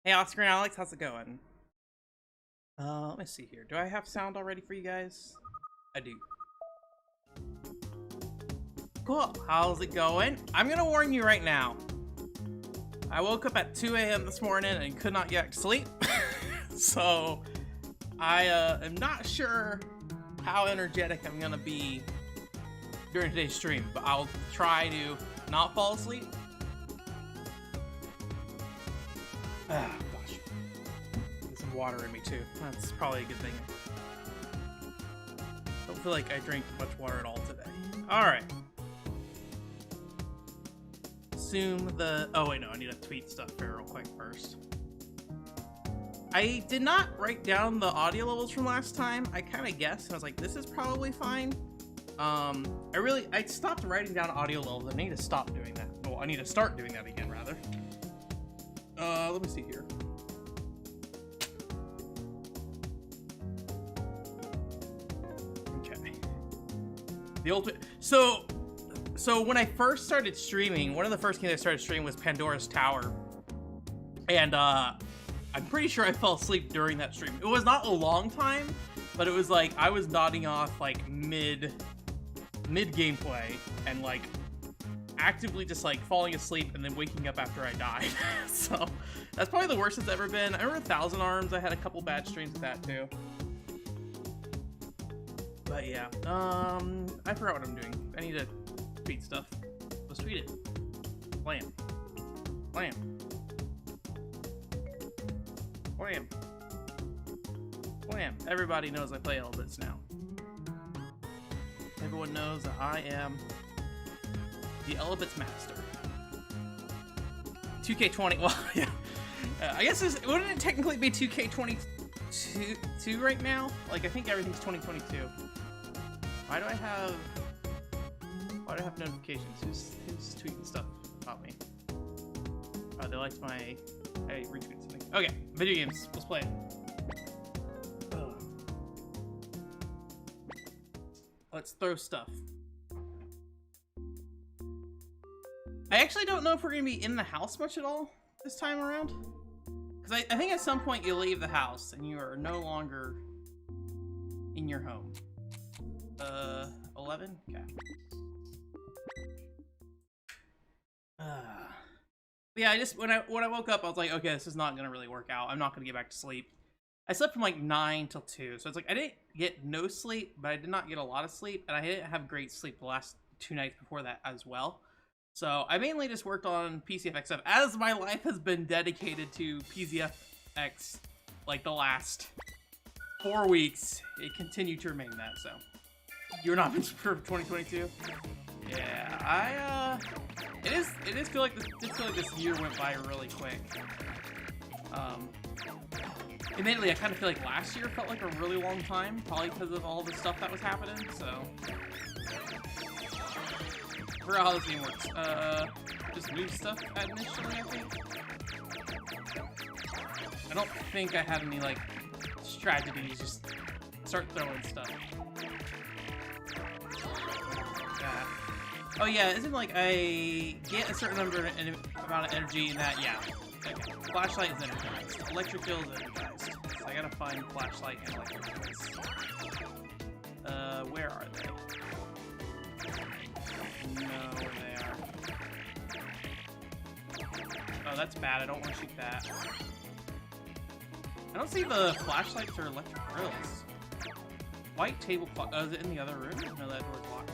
Hey, Oscar and Alex, how's it going? Let me see here. Do I have sound already for you guys? I do. Cool. How's it going? I'm gonna warn you right now. I woke up at 2 a.m. this morning and could not get sleep. So, I am not sure how energetic I'm gonna be during today's stream, but I'll try to not fall asleep. Ah, gosh. Get some water in me too. That's probably a good thing. Don't feel like I drank much water at all today. Alright. Assume the... Oh wait, no, I need to tweet stuff here real quick first. I did not write down the audio levels from last time. I kind of guessed. I was like, this is probably fine. I stopped writing down audio levels. I need to stop doing that. Well, I need to start doing that again, rather. Let me see here. Okay. The ultimate. So when I first started streaming, one of the first games I started streaming was Pandora's Tower, and I'm pretty sure I fell asleep during that stream. It was not a long time, but it was like I was nodding off like mid gameplay and like actively just like falling asleep and then waking up after I died. So that's probably the worst it's ever been. I remember 1000 Arms. I had a couple bad streams with that too. But yeah, I forgot what I'm doing. I need to tweet stuff. Let's tweet it. Blam. Blam. Blam. Blam. Everybody knows I play Elebits now. Everyone knows that I am the Elebits master. 2K20. Well, yeah. I guess wouldn't it technically be 2K22 right now? Like, I think everything's 2022. Why do I have notifications? Who's tweeting stuff about me? Oh, they liked I retweeted something. Okay, video games. Let's play it. Ugh. Let's throw stuff. I actually don't know if we're gonna be in the house much at all this time around. Because I think at some point you leave the house and you are no longer in your home. 11? Okay. Yeah, when I woke up, I was like, okay, this is not gonna really work out. I'm not gonna get back to sleep. I slept from like 9 till 2, so it's like I didn't get no sleep, but I did not get a lot of sleep, and I didn't have great sleep the last 2 nights before that as well. So I mainly just worked on PCFX stuff, as my life has been dedicated to PCFX like the last 4 weeks. It continued to remain that, so. You're not for 2022? Yeah, it is feel like this year went by really quick. Admittedly, I kind of feel like last year felt like a really long time, probably because of all the stuff that was happening, so. I forgot how this game works. Just move stuff initially, I think. I don't think I had any, like, strategies, just start throwing stuff. Oh yeah, isn't like I get a certain amount of energy and that, yeah. Okay. Flashlight is energized. Electric field is energized. So I gotta find flashlight and electric fields. Where are they? No, where they are. Oh, that's bad. I don't want to shoot that. I don't see the flashlights or electric grills. White tablecloth. Oh, is it in the other room? No, that door's locked.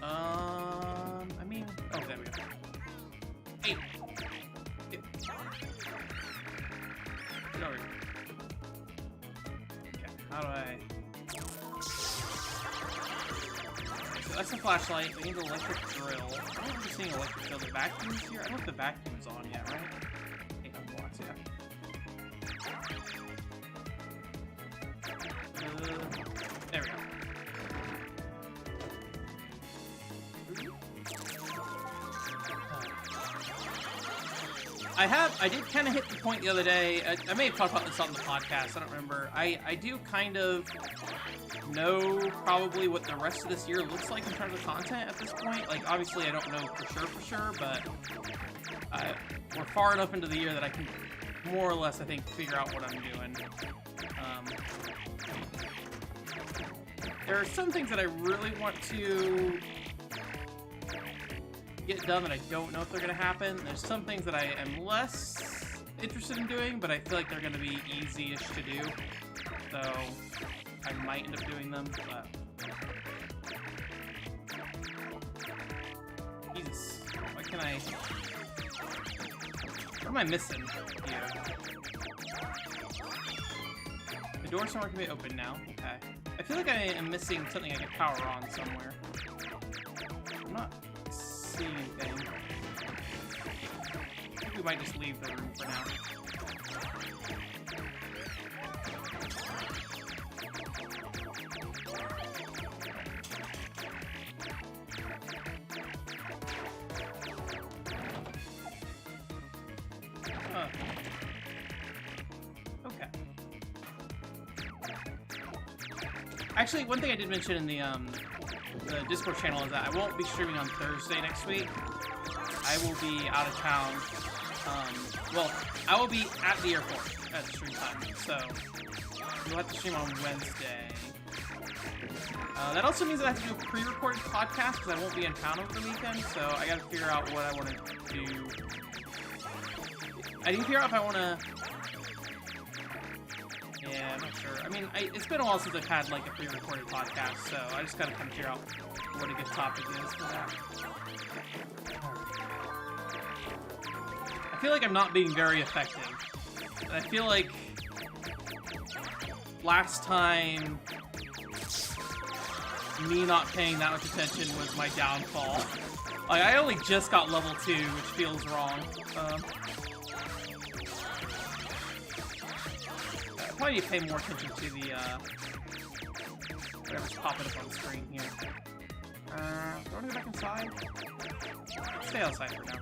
I mean, oh, there we go. Hey! Get over here. Okay, how do I... So that's the flashlight. We need the electric drill. I don't remember seeing electric drill. The vacuum's here? I don't know if the vacuum's on yet, right? 800 watts, yeah. There we go. I did kind of hit the point the other day. I may have talked about this on the podcast. I don't remember. I do kind of know probably what the rest of this year looks like in terms of content at this point. Like, obviously, I don't know for sure, but we're far enough into the year that I can more or less, I think, figure out what I'm doing. There are some things that I really want to get done that I don't know if they're going to happen. There's some things that I am less interested in doing, but I feel like they're going to be easy-ish to do. So I might end up doing them, but... Jesus. Why can I... What am I missing here? The door somewhere can be open now. Okay. I feel like I am missing something I can power on somewhere. I'm not seeing anything. I think we might just leave the room for now. Okay. Actually, one thing I did mention in the Discord channel is that I won't be streaming on Thursday next week. I will be out of town. Well, I will be at the airport at stream time, so you'll have to stream on Wednesday. That also means that I have to do a pre-recorded podcast because I won't be in town over the weekend, so I gotta figure out what I want to do. I need to figure out if I want to... Yeah, I'm not sure. I mean, it's been a while since I've had, like, a pre-recorded podcast, so I just gotta kind of figure out what a good topic is for that. I feel like I'm not being very effective. And I feel like last time me not paying that much attention was my downfall. Like, I only just got level 2, which feels wrong. I probably need to pay more attention to the, whatever's popping up on the screen here. Do I want to go back inside? Stay outside for now.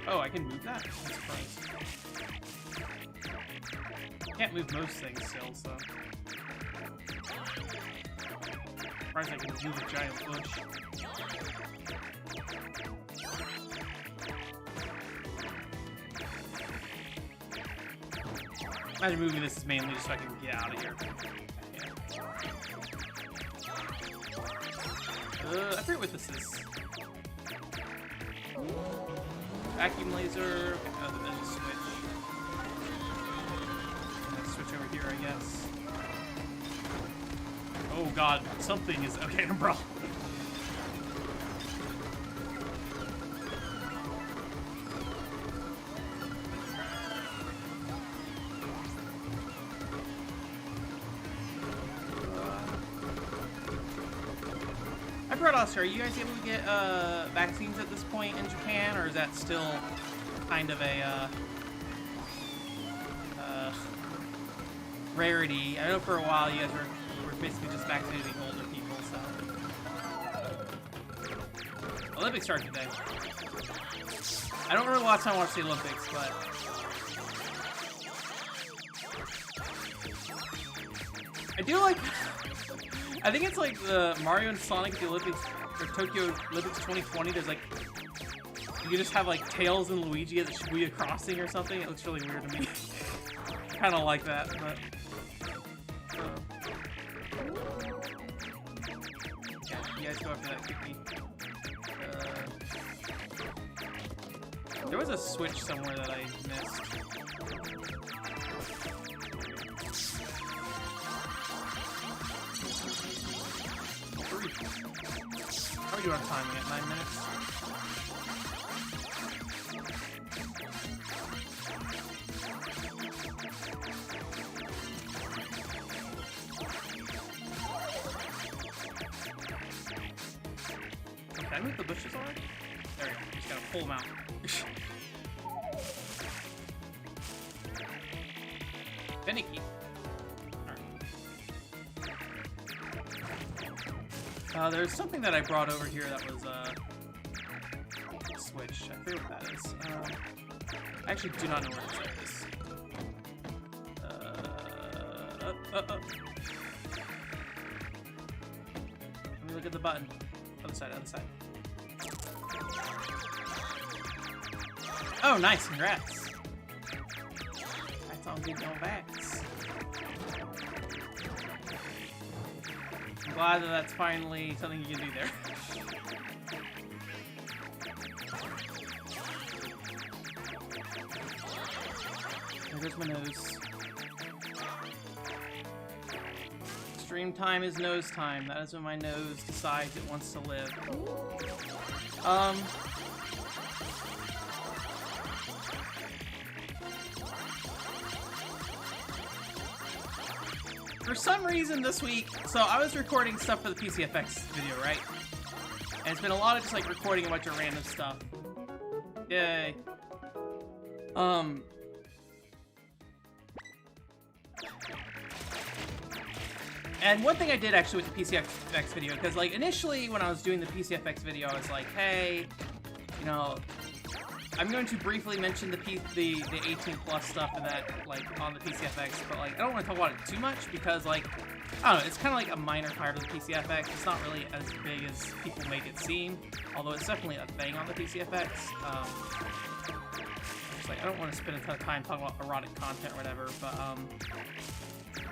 Oh, I can move that? I'm surprised. Can't move most things still, so... Surprised I can move a giant bush. Imagine moving this is mainly just so I can get out of here. Yeah. I forget what this is. Vacuum laser. Oh, there's a switch. Let's switch over here, I guess. Oh god, something is... Okay, umbrella. Are you guys able to get vaccines at this point in Japan, or is that still kind of a rarity? I know for a while you guys were basically just vaccinating older people, so... Olympics start today. I don't remember the last time I watched the Olympics, but... I do like... I think it's like the Mario and Sonic at the Olympics, or Tokyo Olympics 2020, there's like, you just have like Tails and Luigi at the Shibuya Crossing or something. It looks really weird to me. Kind of like that, but... yeah, you guys go after that cookie. There was a switch somewhere that I missed. How are we doing on timing at 9 minutes? Can I move the bushes already? There we go. Just gotta pull them out. Finicky. There's something that I brought over here that was switch. I forget what that is. I actually do not know where it is. Let me look at the button. Other side, other side. Oh, nice, congrats. That's on good going backs. I'm glad that that's finally something you can do there. There goes my nose. Stream time is nose time. That is when my nose decides it wants to live. For some reason this week, so I was recording stuff for the PCFX video, right? And it's been a lot of just like recording a bunch of random stuff. Yay. And one thing I did actually with the PCFX video, because like initially when I was doing the PCFX video, I was like, hey, you know, I'm going to briefly mention the 18 plus stuff and that like on the PCFX, but like I don't want to talk about it too much because like I don't know, it's kind of like a minor part of the PCFX. It's not really as big as people make it seem, although it's definitely a thing on the PCFX. It's like I don't want to spend a ton of time talking about erotic content or whatever, but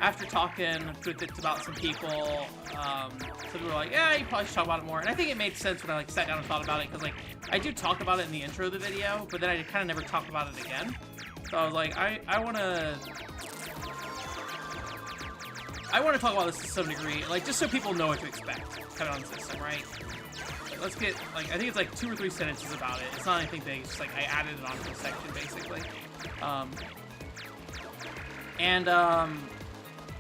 after talking with it about some people, some people were like, yeah, you probably should talk about it more. And I think it made sense when I like sat down and thought about it, because like I do talk about it in the intro of the video, but then I kind of never talk about it again. So I was like, I want to talk about this to some degree, like just so people know what to expect kind of on the system, right? Like, let's get like I think it's like 2 or 3 sentences about it. It's not anything big. It's just like I added it onto a section basically.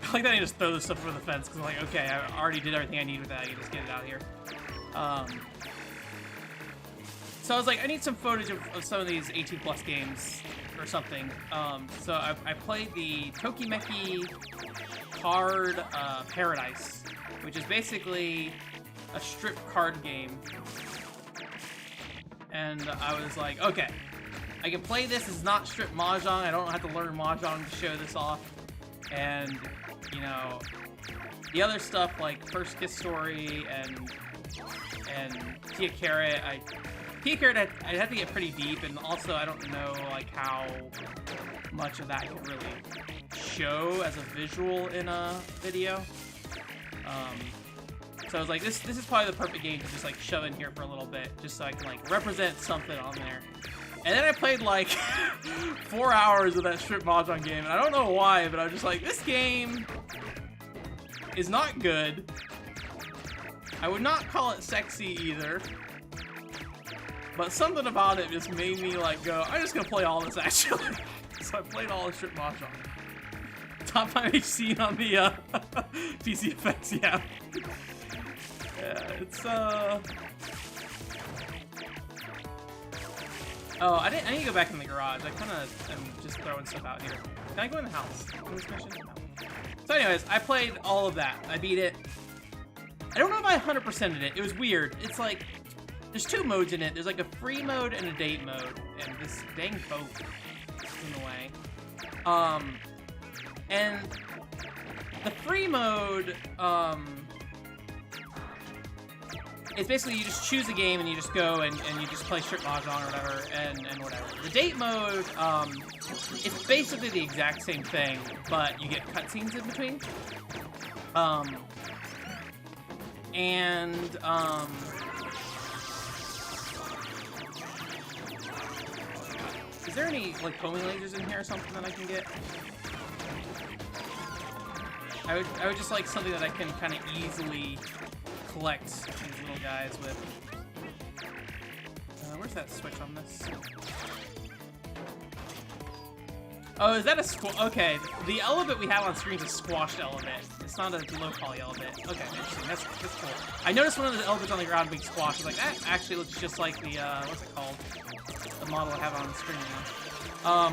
I like that I just throw this stuff over the fence because I'm like, okay, I already did everything I need with that. I can just get it out here. So I was like, I need some footage of some of these 18 plus games or something. So I played the Tokimeki Card Paradise, which is basically a strip card game. And I was like, okay, I can play this. It's not strip mahjong. I don't have to learn mahjong to show this off. And you know, the other stuff like First Kiss Story and Tia Carrot, Tia Carrot I'd have to get pretty deep, and also I don't know like how much of that can really show as a visual in a video. So I was like, this is probably the perfect game to just like shove in here for a little bit, just so I can like represent something on there. And then I played like 4 hours of that strip mahjong game, and I don't know why, but I was just like, this game is not good. I would not call it sexy either. But something about it just made me like go, I'm just gonna play all this actually. So I played all the strip mahjong. Top 5 scene on the PCFX, yeah. Yeah, it's Oh, I need to go back in the garage. I kind of am just throwing stuff out here. Can I go in the house? In this mission? No. So anyways, I played all of that. I beat it. I don't know if I 100%ed it. It was weird. It's like, there's 2 modes in it. There's like a free mode and a date mode. And this dang boat is in the way. And the free mode, it's basically you just choose a game and you just go and you just play strip mahjong or whatever and whatever. The date mode, it's basically the exact same thing, but you get cutscenes in between. Is there any like homing lasers in here or something that I can get? I would just like something that I can kind of easily collect these little guys with. Where's that switch on this? Oh, is that a okay, the Elebit we have on screen is a squashed Elebit. It's not a low poly Elebit. Okay, interesting. That's cool. I noticed one of the Elebits on the ground being squashed. I was like, that actually looks just like the what's it called? The model I have on the screen now.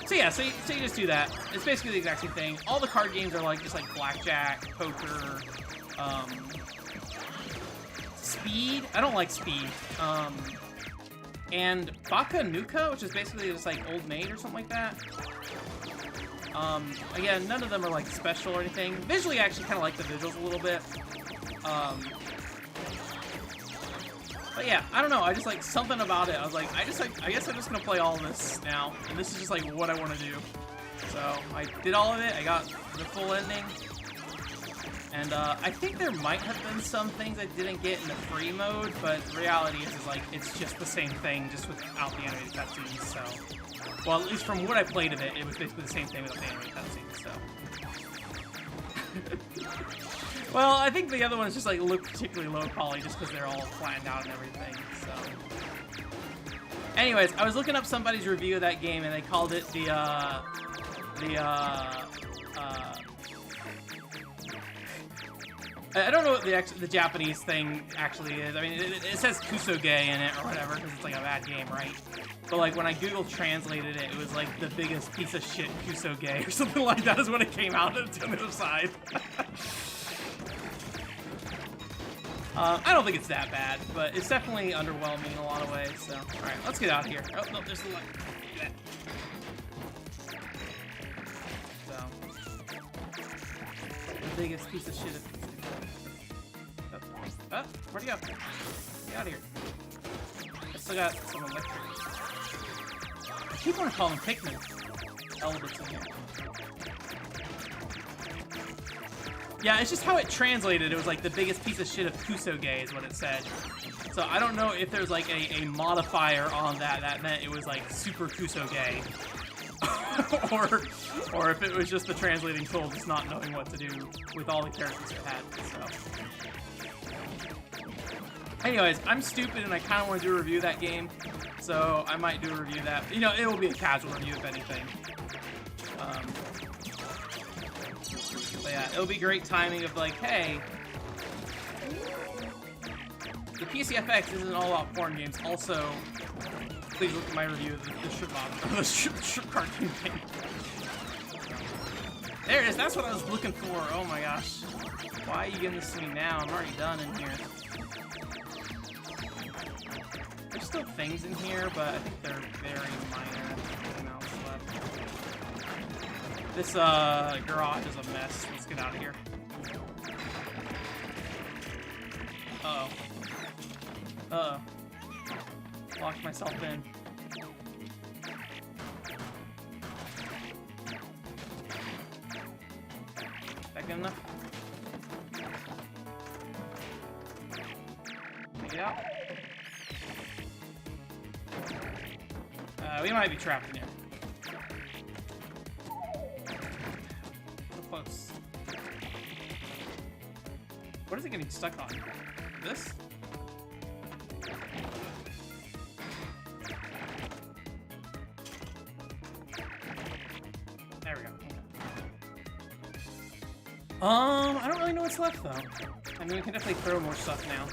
So yeah, so you just do that. It's basically the exact same thing. All the card games are like just like blackjack, poker, Speed. I don't like Speed. and Baka Nuka, which is basically just like Old Maid or something like that. Again, none of them are like special or anything. Visually, I actually kind of like the visuals a little bit. But yeah, I don't know. I just like something about it. I was like, I guess I'm just gonna play all of this now, and this is just like what I want to do. So I did all of it. I got the full ending, and I think there might have been some things I didn't get in the free mode, but the reality is like it's just the same thing, just without the animated cutscenes. So, well, at least from what I played of it, it was basically the same thing without the animated cutscenes. So. Well, I think the other ones just like look particularly low poly just because they're all flattened out and everything. So, anyways, I was looking up somebody's review of that game and they called it I don't know what the Japanese thing actually is. I mean, it says Kusoge in it or whatever because it's like a bad game, right? But like when I Google translated it, it was like the biggest piece of shit Kusoge or something like that is what it came out on the other side. I don't think it's that bad, but it's definitely underwhelming in a lot of ways, so. Alright, let's get out of here. Oh, no, there's the light. Look at that. So. The biggest piece of shit. Oh, where'd he go? Get out of here. I still got some electric. I keep wanting to call them Pikmin. Elebits in here. Yeah, it's just how it translated. It was like the biggest piece of shit of Kusoge is what it said. So I don't know if there's like a modifier on that meant it was like super Kusoge. or if it was just the translating tool just not knowing what to do with all the characters it had. So. Anyways, I'm stupid and I kind of want to do a review of that game. So I might do a review of that. You know, it will be a casual review if anything. But yeah, it'll be great timing of like, hey, the PCFX isn't all about porn games. Also, please look at my review of the strip cartoon game. There it is. That's what I was looking for. Oh my gosh. Why are you giving this to me now? I'm already done in here. There's still things in here, but I think they're very minor. Nothing else left. This garage is a mess. Let's get out of here. Uh-oh. Uh-oh. Locked myself in. Is that good enough? Take it out. We might be trapped in here. Close. What is it getting stuck on? This? There we go. I don't really know what's left though. I mean, we can definitely throw more stuff now.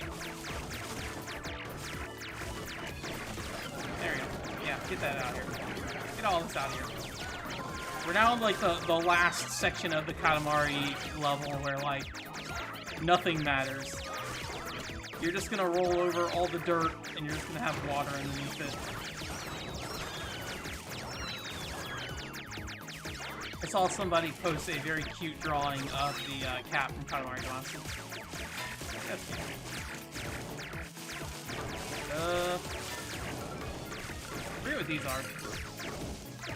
There we go. Yeah, get that out here. Get all this out of here. We're now in like the last section of the Katamari level where like nothing matters. You're just gonna roll over all the dirt and you're just gonna have water underneath it. I saw somebody post a very cute drawing of the cat from Katamari Damacy. That's cute. I forget what these are.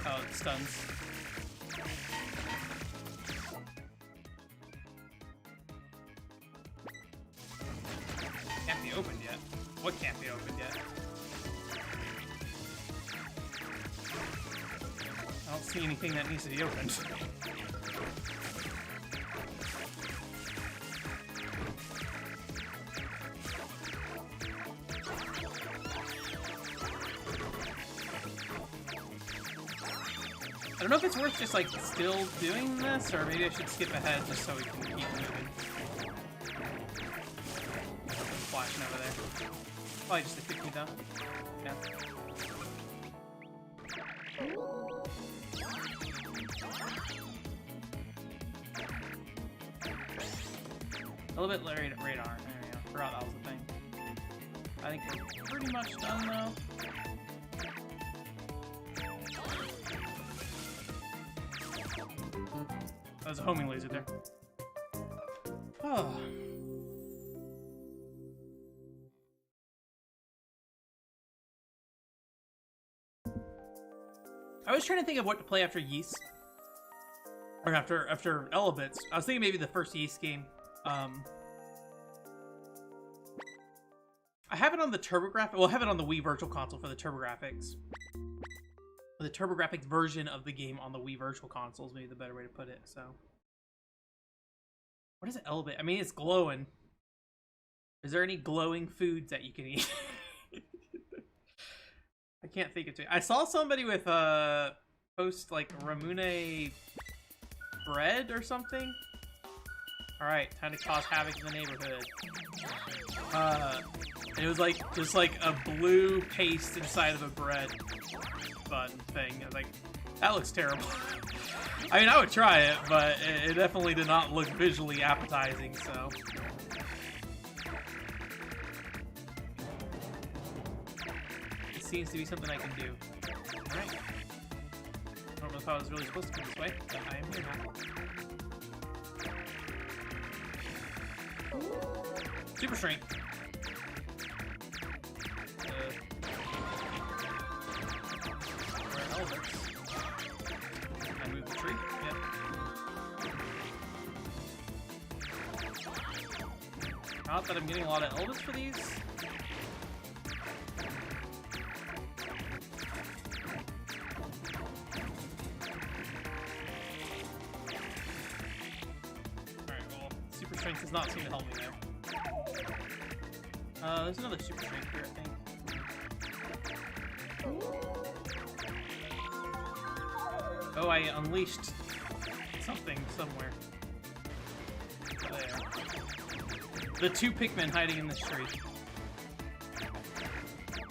Oh, it stuns. Can't be opened yet. What can't be opened yet? I don't see anything that needs to be opened. I don't know if it's worth just like still doing this, or maybe I should skip ahead just so we can keep moving. Flashing over there. Probably just to kick me down. Yeah. A little bit radar. There we go. Forgot that was the thing. I think we're pretty much done though. There's a homing laser there. Oh. I was trying to think of what to play after Yeast. Or after Elebits. I was thinking maybe the first Yeast game. I have it on the TurboGrafx. Well, I have it on the Wii Virtual Console for the TurboGrafx. The TurboGrafx version of the game on the Wii Virtual Console is maybe the better way to put it. So, what is it, Elebit? I mean, it's glowing. Is there any glowing foods that you can eat? I can't think of it. I saw somebody with post like Ramune bread or something. All right, time to cause havoc in the neighborhood. And it was like just like a blue paste inside of a bread bun thing. I was like, that looks terrible. I mean, I would try it, but it definitely did not look visually appetizing. So. Seems to be something I can do. Alright. I don't know if I was really supposed to go this way, but I am here now. Super strength. Where are Elebits? I move the tree? Yep. Not that I'm getting a lot of Elebits for these. Does not seem to help me there. There's another super strength here, I think. Oh, I unleashed something somewhere. There. The two Pikmin hiding in this tree.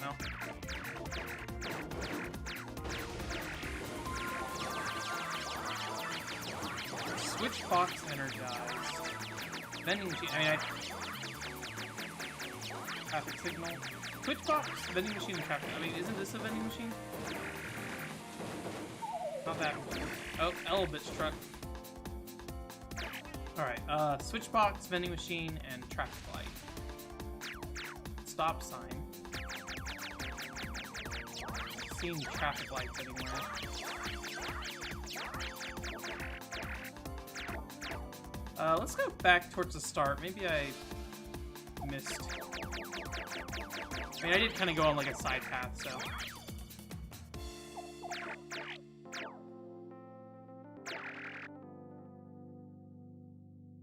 No. Switch box energized. Vending machine, I mean, traffic signal. Switch box, vending machine, and traffic. I mean, isn't this a vending machine? Not that. Oh, Elebits truck. Alright, switch box, vending machine, and traffic light. Stop sign. Seeing traffic lights anywhere. Let's go back towards the start. Maybe I missed. I mean, I did kind of go on like a side path, so.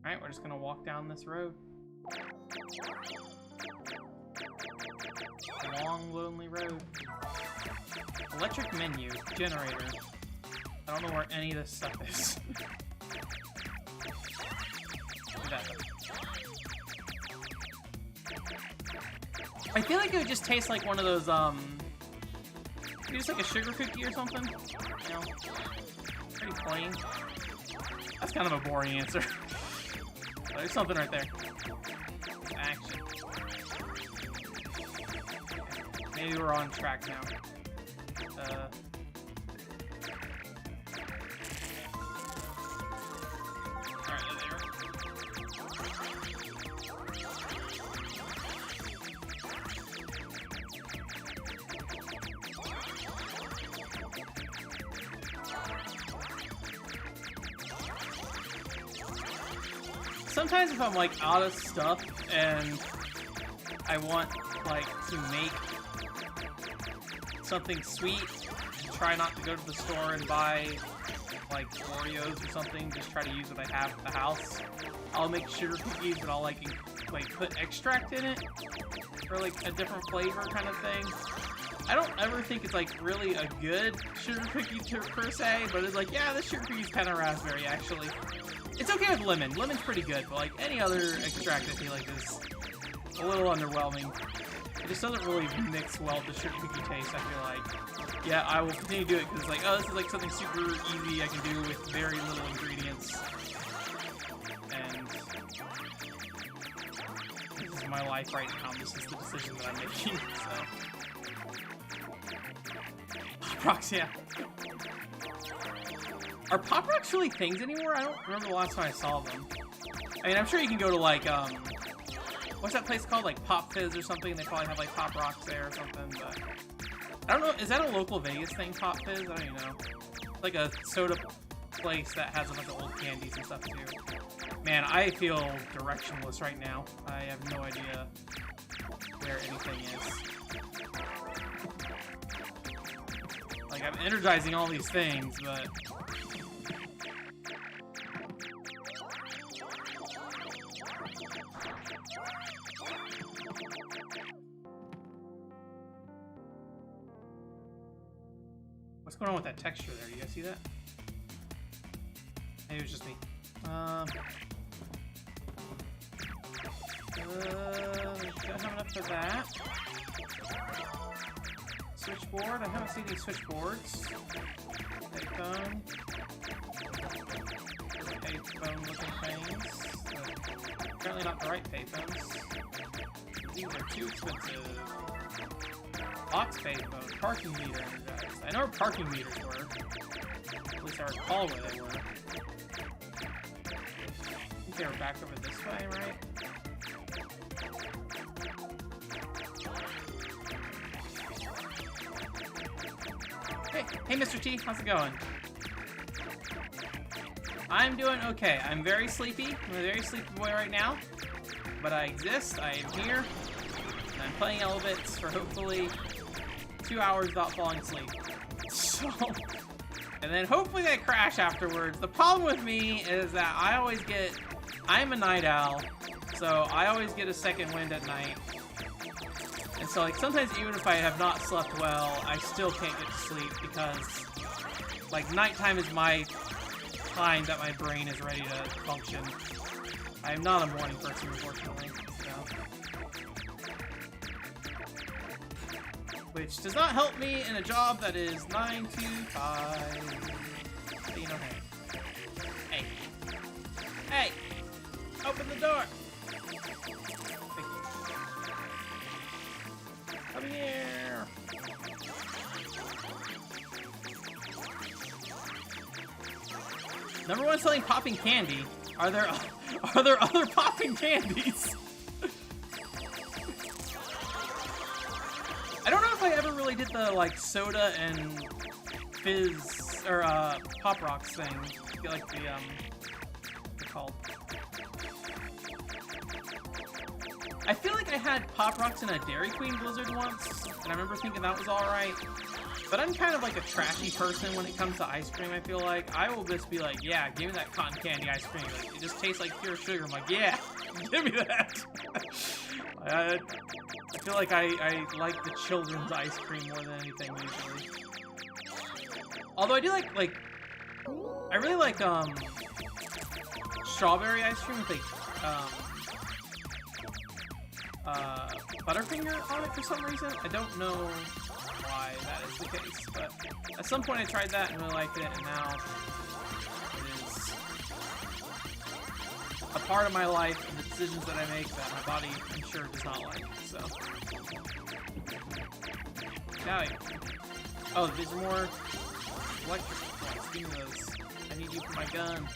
Alright, we're just gonna walk down this road. A long, lonely road. Electric menu, generator. I don't know where any of this stuff is. I feel like it would just taste like one of those, just like a sugar cookie or something. You know, pretty plain. That's kind of a boring answer. There's something right there. Action. Maybe we're on track now. Sometimes if I'm like out of stuff and I want like to make something sweet, try not to go to the store and buy like Oreos or something, just try to use what I have at the house. I'll make sugar cookies and I'll like put extract in it for like a different flavor kind of thing. I don't ever think it's like really a good sugar cookie per se, but it's like, yeah, this sugar cookie's kind of raspberry actually. It's okay with lemon. Lemon's pretty good, but like any other extract I feel like is a little underwhelming. It just doesn't really mix well with the sugar cookie taste, I feel like. Yeah, I will continue to do it because it's like, oh, this is like something super easy I can do with very little ingredients. And this is my life right now. This is the decision that I'm making, so. Prox, yeah. Are Pop Rocks really things anymore? I don't remember the last time I saw them. I mean, I'm sure you can go to, like, what's that place called? Like, Pop Fizz or something? They probably have, like, Pop Rocks there or something, but... I don't know, is that a local Vegas thing, Pop Fizz? I don't even know. Like a soda place that has a bunch of old candies and stuff, too. Man, I feel directionless right now. I have no idea where anything is. Like, I'm energizing all these things, but... What's going on with that texture there? You guys see that? Maybe it was just me. Don't have enough for that. Switchboard. I haven't seen these switchboards. Payphone. Payphone looking things. Apparently not the right payphones. These are too expensive. Box payphone. Parking meter. I know where parking meters were. At least I recall where they were. I think they were back over this way, right? Hey, Mr. T, how's it going? I'm doing okay. I'm very sleepy. I'm a very sleepy boy right now. But I exist. I am here. And I'm playing Elebits for hopefully 2 hours without falling asleep. So, and then hopefully they crash afterwards. The problem with me is that I'm a night owl, so I always get a second wind at night. And so, like, sometimes even if I have not slept well, I still can't get to sleep because, like, nighttime is my time that my brain is ready to function. I am not a morning person, unfortunately. So. Which does not help me in a job that is 9 to 5. But, you know, hey. Hey! Open the door! Thank you. Come here! Number one selling popping candy. Are there other popping candies? I don't know if I ever really did the, like, soda and fizz, or, Pop Rocks thing. Like, the, what's it called? I feel like I had Pop Rocks in a Dairy Queen Blizzard once, and I remember thinking that was alright. But I'm kind of like a trashy person when it comes to ice cream, I feel like. I will just be like, yeah, give me that cotton candy ice cream. Like, it just tastes like pure sugar. I'm like, yeah, give me that. I feel like I like the children's ice cream more than anything usually. Although I do like I really like strawberry ice cream with like Butterfinger on it for some reason. I don't know why that is the case, but at some point I tried that and really liked it, and now it is a part of my life and the decisions that I make that my body, I'm sure, does not like. So, now oh, there's more electric ones. Give me those. I need you for my gun.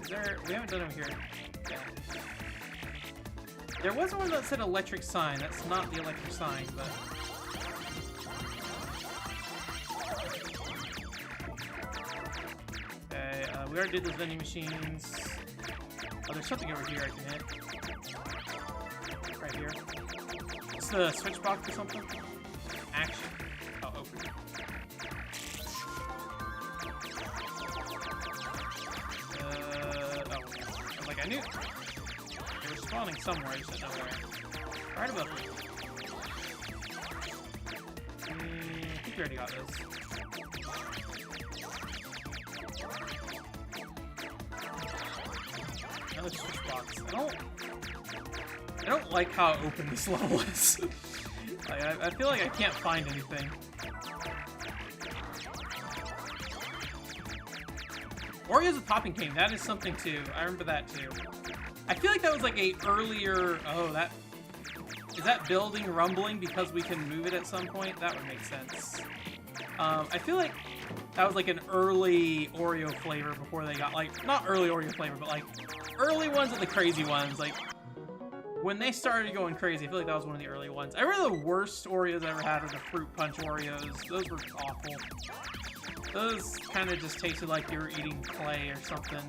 Is there? We haven't done them here. Yeah. There was one that said electric sign. That's not the electric sign, but. Okay, we already did those vending machines. Oh, there's something over here I can hit. Right here. It's the switch box or something? Action. Oh, open. Oh. Like, I knew. They were spawning somewhere, I just didn't know where. Right above me. I think we already got this. Another switch box. I don't like how open this level is. Like, I feel like I can't find anything. Oreos with popping cane, that is something too. I remember that too. I feel like that was like a earlier, is that building rumbling because we can move it at some point? That would make sense. I feel like That was like an early Oreo flavor before they got like, not early Oreo flavor, but like early ones of the crazy ones. Like when they started going crazy, I feel like that was one of the early ones. I remember the worst Oreos I ever had were the Fruit Punch Oreos. Those were awful. Those kind of just tasted like you were eating clay or something.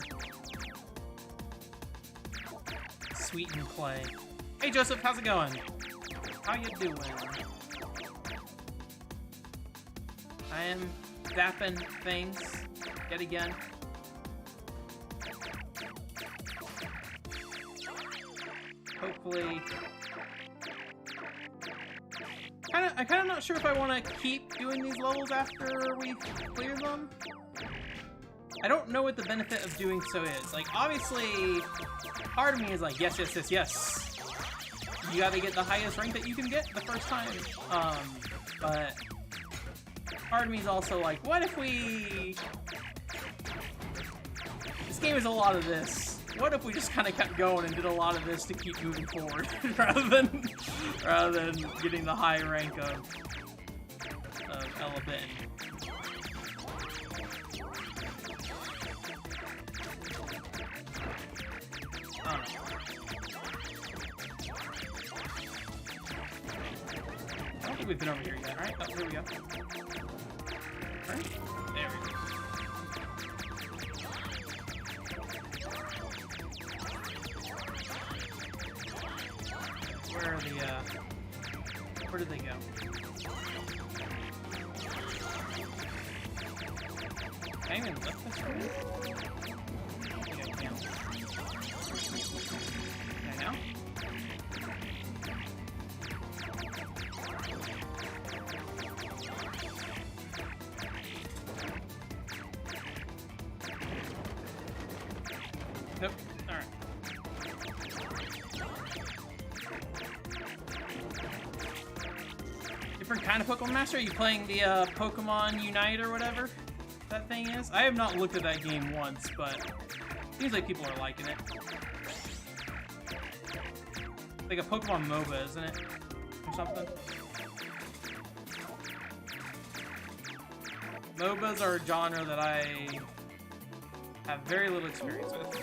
Sweetened clay. Hey Joseph, how's it going? How you doing? I am zapping things yet again. Hopefully. I'm kind of not sure if I want to keep doing these levels after we clear them. I don't know what the benefit of doing so is. Like, obviously, part of me is like, yes, yes, yes, yes. You gotta get the highest rank that you can get the first time. But part of me is also like, what if we... This game is a lot of this. What if we just kind of kept going and did a lot of this to keep moving forward, rather than getting the high rank of Elebits. I don't know. I don't think we've been over here yet, right? Oh, here we go. Right? There we go. Where are the, where did they go? Can I even lift this right now? I think I can. Can I now? Nope. Alright. Different kind of Pokemon Master? Are you playing the Pokemon Unite or whatever that thing is? I have not looked at that game once, but it seems like people are liking it. Like a Pokemon MOBA, isn't it? Or something? MOBAs are a genre that I have very little experience with.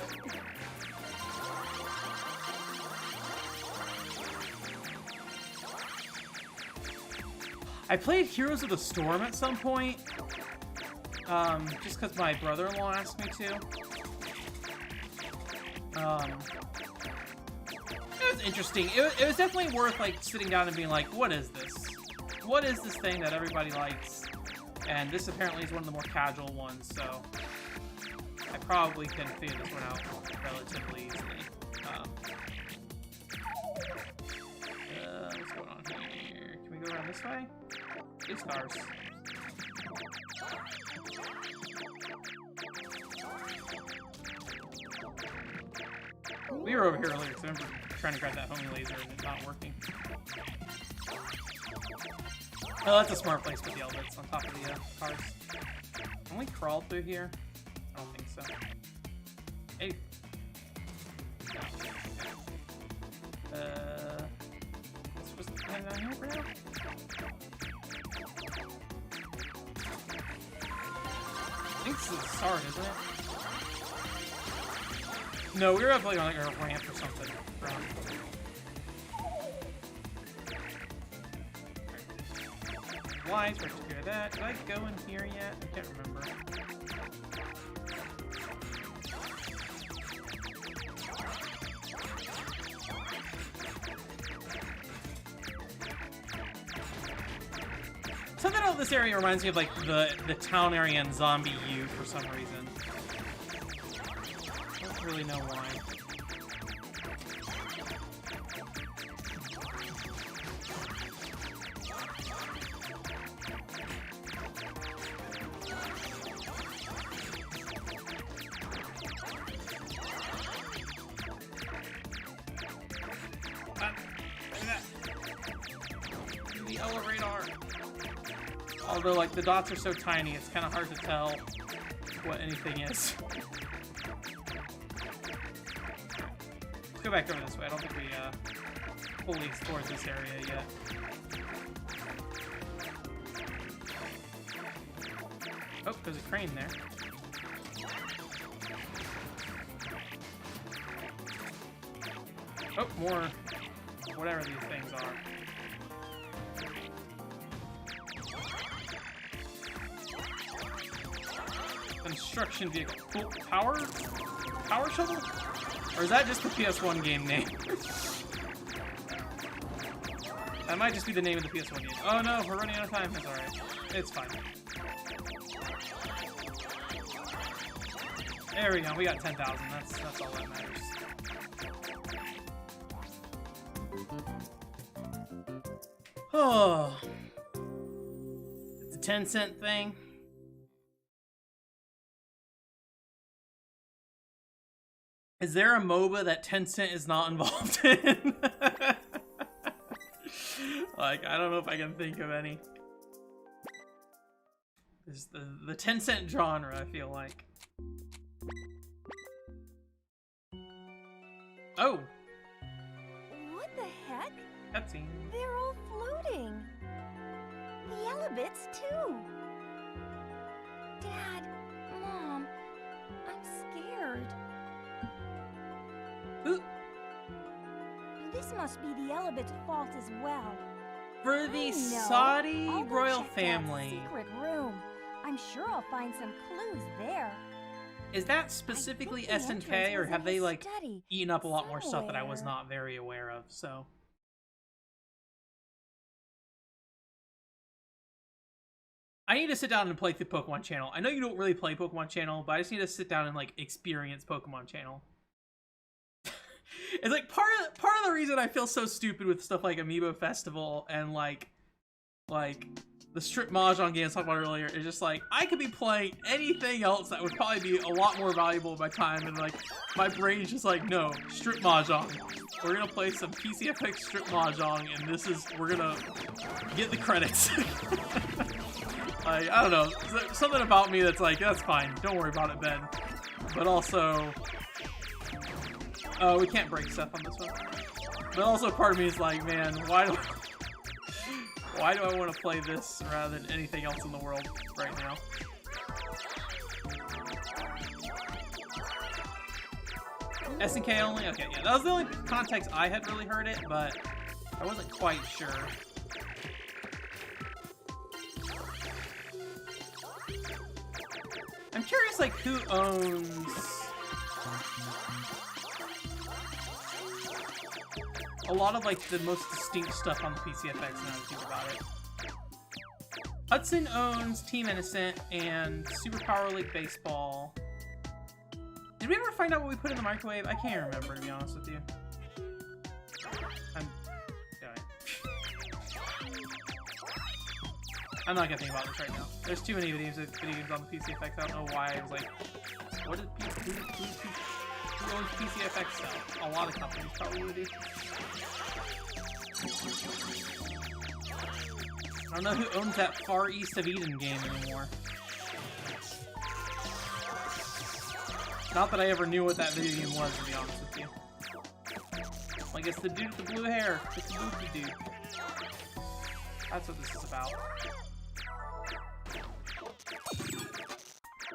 I played Heroes of the Storm at some point, just because my brother-in-law asked me to. It was interesting. It was definitely worth like sitting down and being like, what is this? What is this thing that everybody likes? And this apparently is one of the more casual ones, so I probably can figure this one out relatively easily. What's going on here? Can we go around this way? These cars. We were over here earlier, because I remember trying to grab that homing laser and it not working. Oh, that's a smart place with the Elebits on top of the cars. Can we crawl through here? I don't think so. Hey. Supposed to hang down here for now? I think this is the start, isn't it? No, we were up like on like a ramp or something. Why? So I should hear that. Did I go in here yet? I can't remember. Something about this area reminds me of like the town area in Zombie U for some reason. I don't really know why. The elevator. Although, like, the dots are so tiny, it's kind of hard to tell what anything is. Let's go back over this way. I don't think we fully explored this area yet. Oh, there's a crane there. Oh, more whatever these things are. Construction vehicle. Cool. Power shovel? Or is that just the PS1 game name? That might just be the name of the PS1 game. Oh no, we're running out of time. It's alright. It's fine. There we go. We got 10,000. That's all that matters. Oh. It's a 10-cent thing. Is there a MOBA that Tencent is not involved in? Like, I don't know if I can think of any. It's the Tencent genre, I feel like. Oh! What the heck? Cutscene. They're all floating. The Elebits, too. Dad, Mom, I'm scared. Ooh. This must be the Elebits' fault as well. For the Saudi royal family. Secret room. I'm sure I'll find some clues there. Is that specifically SNK, or have they like eaten up a lot more stuff that I was not very aware of? So I need to sit down and play through Pokemon Channel. I know you don't really play Pokemon Channel, but I just need to sit down and like experience Pokemon Channel. It's like part of the reason I feel so stupid with stuff like Amiibo Festival and like the strip mahjong games I talked about earlier is just like I could be playing anything else that would probably be a lot more valuable in my time, and like my brain's just like, no, strip mahjong. We're gonna play some PCFX strip mahjong, and we're gonna get the credits. Like, I don't know, something about me that's like, that's fine, don't worry about it, Ben. But also, oh, we can't break stuff on this one. But also part of me is like, man, why do I want to play this rather than anything else in the world right now? SNK only? Okay, yeah, that was the only context I had really heard it, but I wasn't quite sure. I'm curious, like, who owns a lot of like the most distinct stuff on the PCFX now that I think about it. Hudson owns Team Innocent and Super Power League Baseball. Did we ever find out what we put in the microwave? I can't remember, to be honest with you. I'm not gonna think about this right now. There's too many video games on the PCFX. I don't know why I was like, what did who owns PCFX sell? A lot of companies probably do. I don't know who owns that Far East of Eden game anymore. Not that I ever knew what that video game was, to be honest with you. Like, it's the dude with the blue hair. It's the goofy dude. That's what this is about.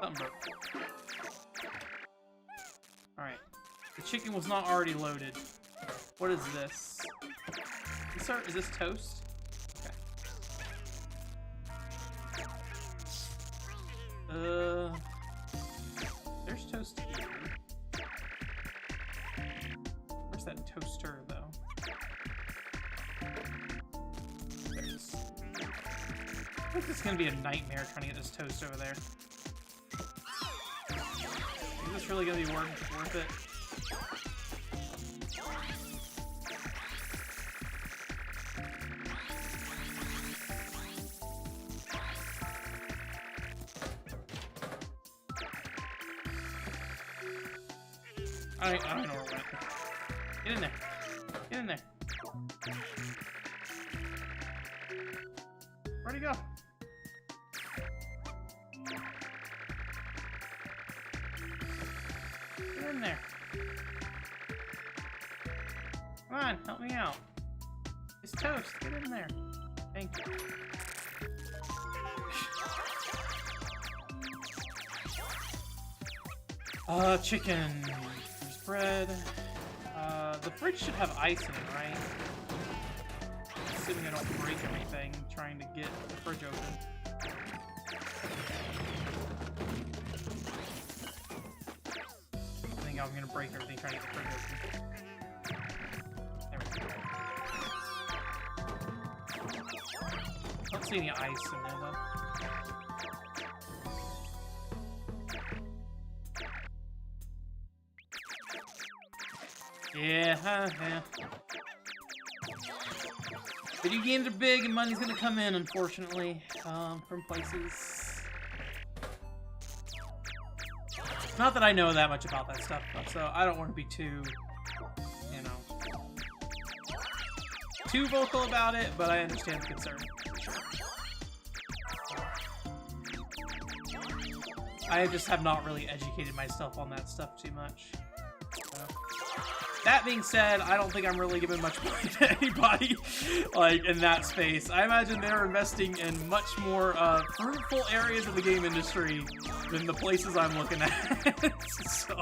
Something broke. Alright. The chicken was not already loaded. What is this? Is this toast? Okay. There's toast here. Where's that toaster, though? There it is. I think this is gonna be a nightmare trying to get this toast over there. Is this really gonna be worth it? I don't know where it went. Get in there. Get in there. Where'd he go? Get in there. Come on, help me out. It's toast. Get in there. Thank you. Chicken. There's bread. The fridge should have ice in it, right? Assuming I don't break everything trying to get the fridge open. I think I'm gonna break everything trying to get the fridge open. There we go. Don't see any ice in there though. Yeah, yeah. Video games are big and money's gonna come in, unfortunately, from places. Not that I know that much about that stuff, so I don't want to be too, you know, too vocal about it, but I understand the concern, for sure. I just have not really educated myself on that stuff too much. So. That being said, I don't think I'm really giving much money to anybody, like, in that space. I imagine they're investing in much more fruitful areas of the game industry than the places I'm looking at. So...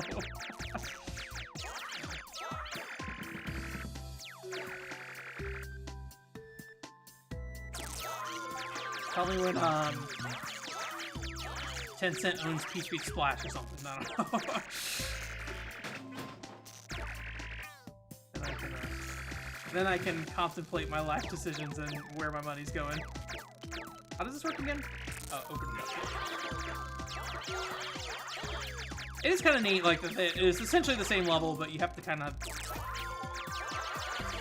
Tell me when, 10 owns Peach Beach Splash or something, I don't know. Then I can contemplate my life decisions and where my money's going. How does this work again? Oh, open it up. It is kind of neat, like, it is essentially the same level, but you have to kind of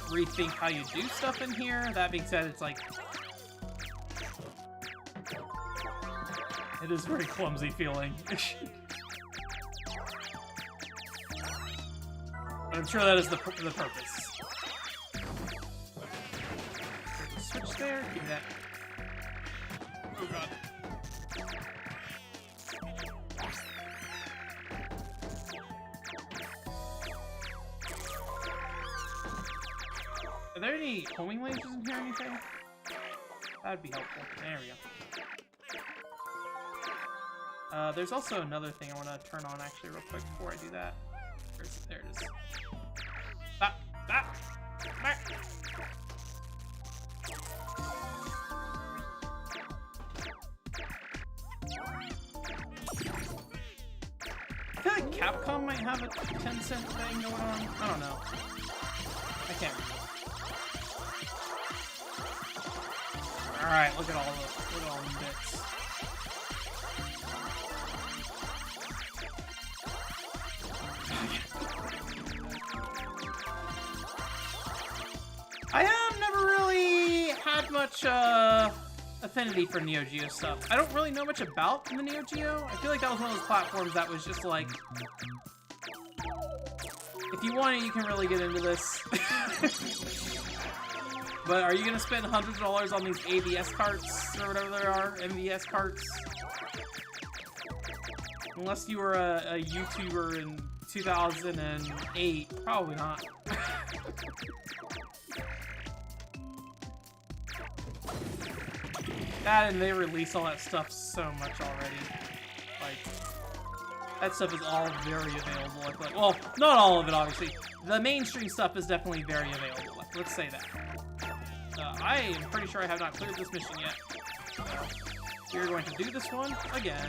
rethink how you do stuff in here. That being said, it's like... It is very clumsy feeling. But I'm sure that is the purpose. Switch there, give me that. Oh god. Are there any homing lasers in here or anything? That'd be helpful. There we go. There's also another thing I want to turn on actually real quick before I do that. Where is it? There it is. Back! I feel like Capcom might have a 10-cent thing going on. I don't know. I can't remember. Alright, look at all the bits. I have never really had much affinity for Neo Geo stuff. I don't really know much about the Neo Geo. I feel like that was one of those platforms that was just like, if you want it, you can really get into this. But are you gonna spend hundreds of dollars on these ABS carts or whatever there are, MVS carts? Unless you were a YouTuber in 2008, probably not. That, and they release all that stuff so much already. Like, that stuff is all very available. I feel like, well, not all of it, obviously. The mainstream stuff is definitely very available. Let's say that. I am pretty sure I have not cleared this mission yet. We're going to do this one again.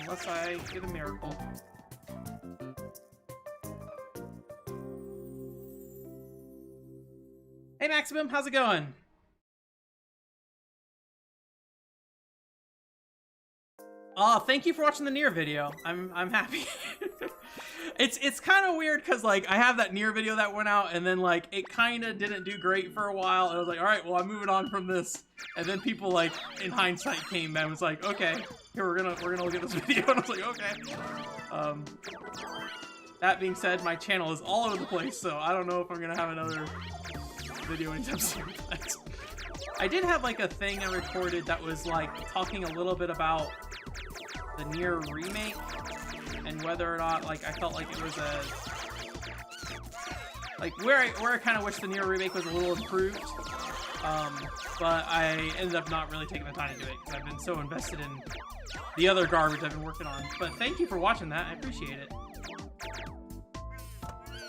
Unless I get a miracle. Hey Maximum, how's it going? Thank you for watching the Nier video. I'm happy. It's kind of weird because like I have that Nier video that went out and then like it kind of didn't do great for a while and I was like, all right, well I'm moving on from this. And then people like in hindsight came back and was like, okay, here we're gonna look at this video, and I was like, okay. That being said, my channel is all over the place, so I don't know if I'm gonna have another video anytime soon. I did have like a thing I recorded that was like talking a little bit about the Nier remake and whether or not like I felt like it was a like where I kind of wish the Nier remake was a little improved. But I ended up not really taking the time to do it because I've been so invested in the other garbage I've been working on. But thank you for watching that. I appreciate it.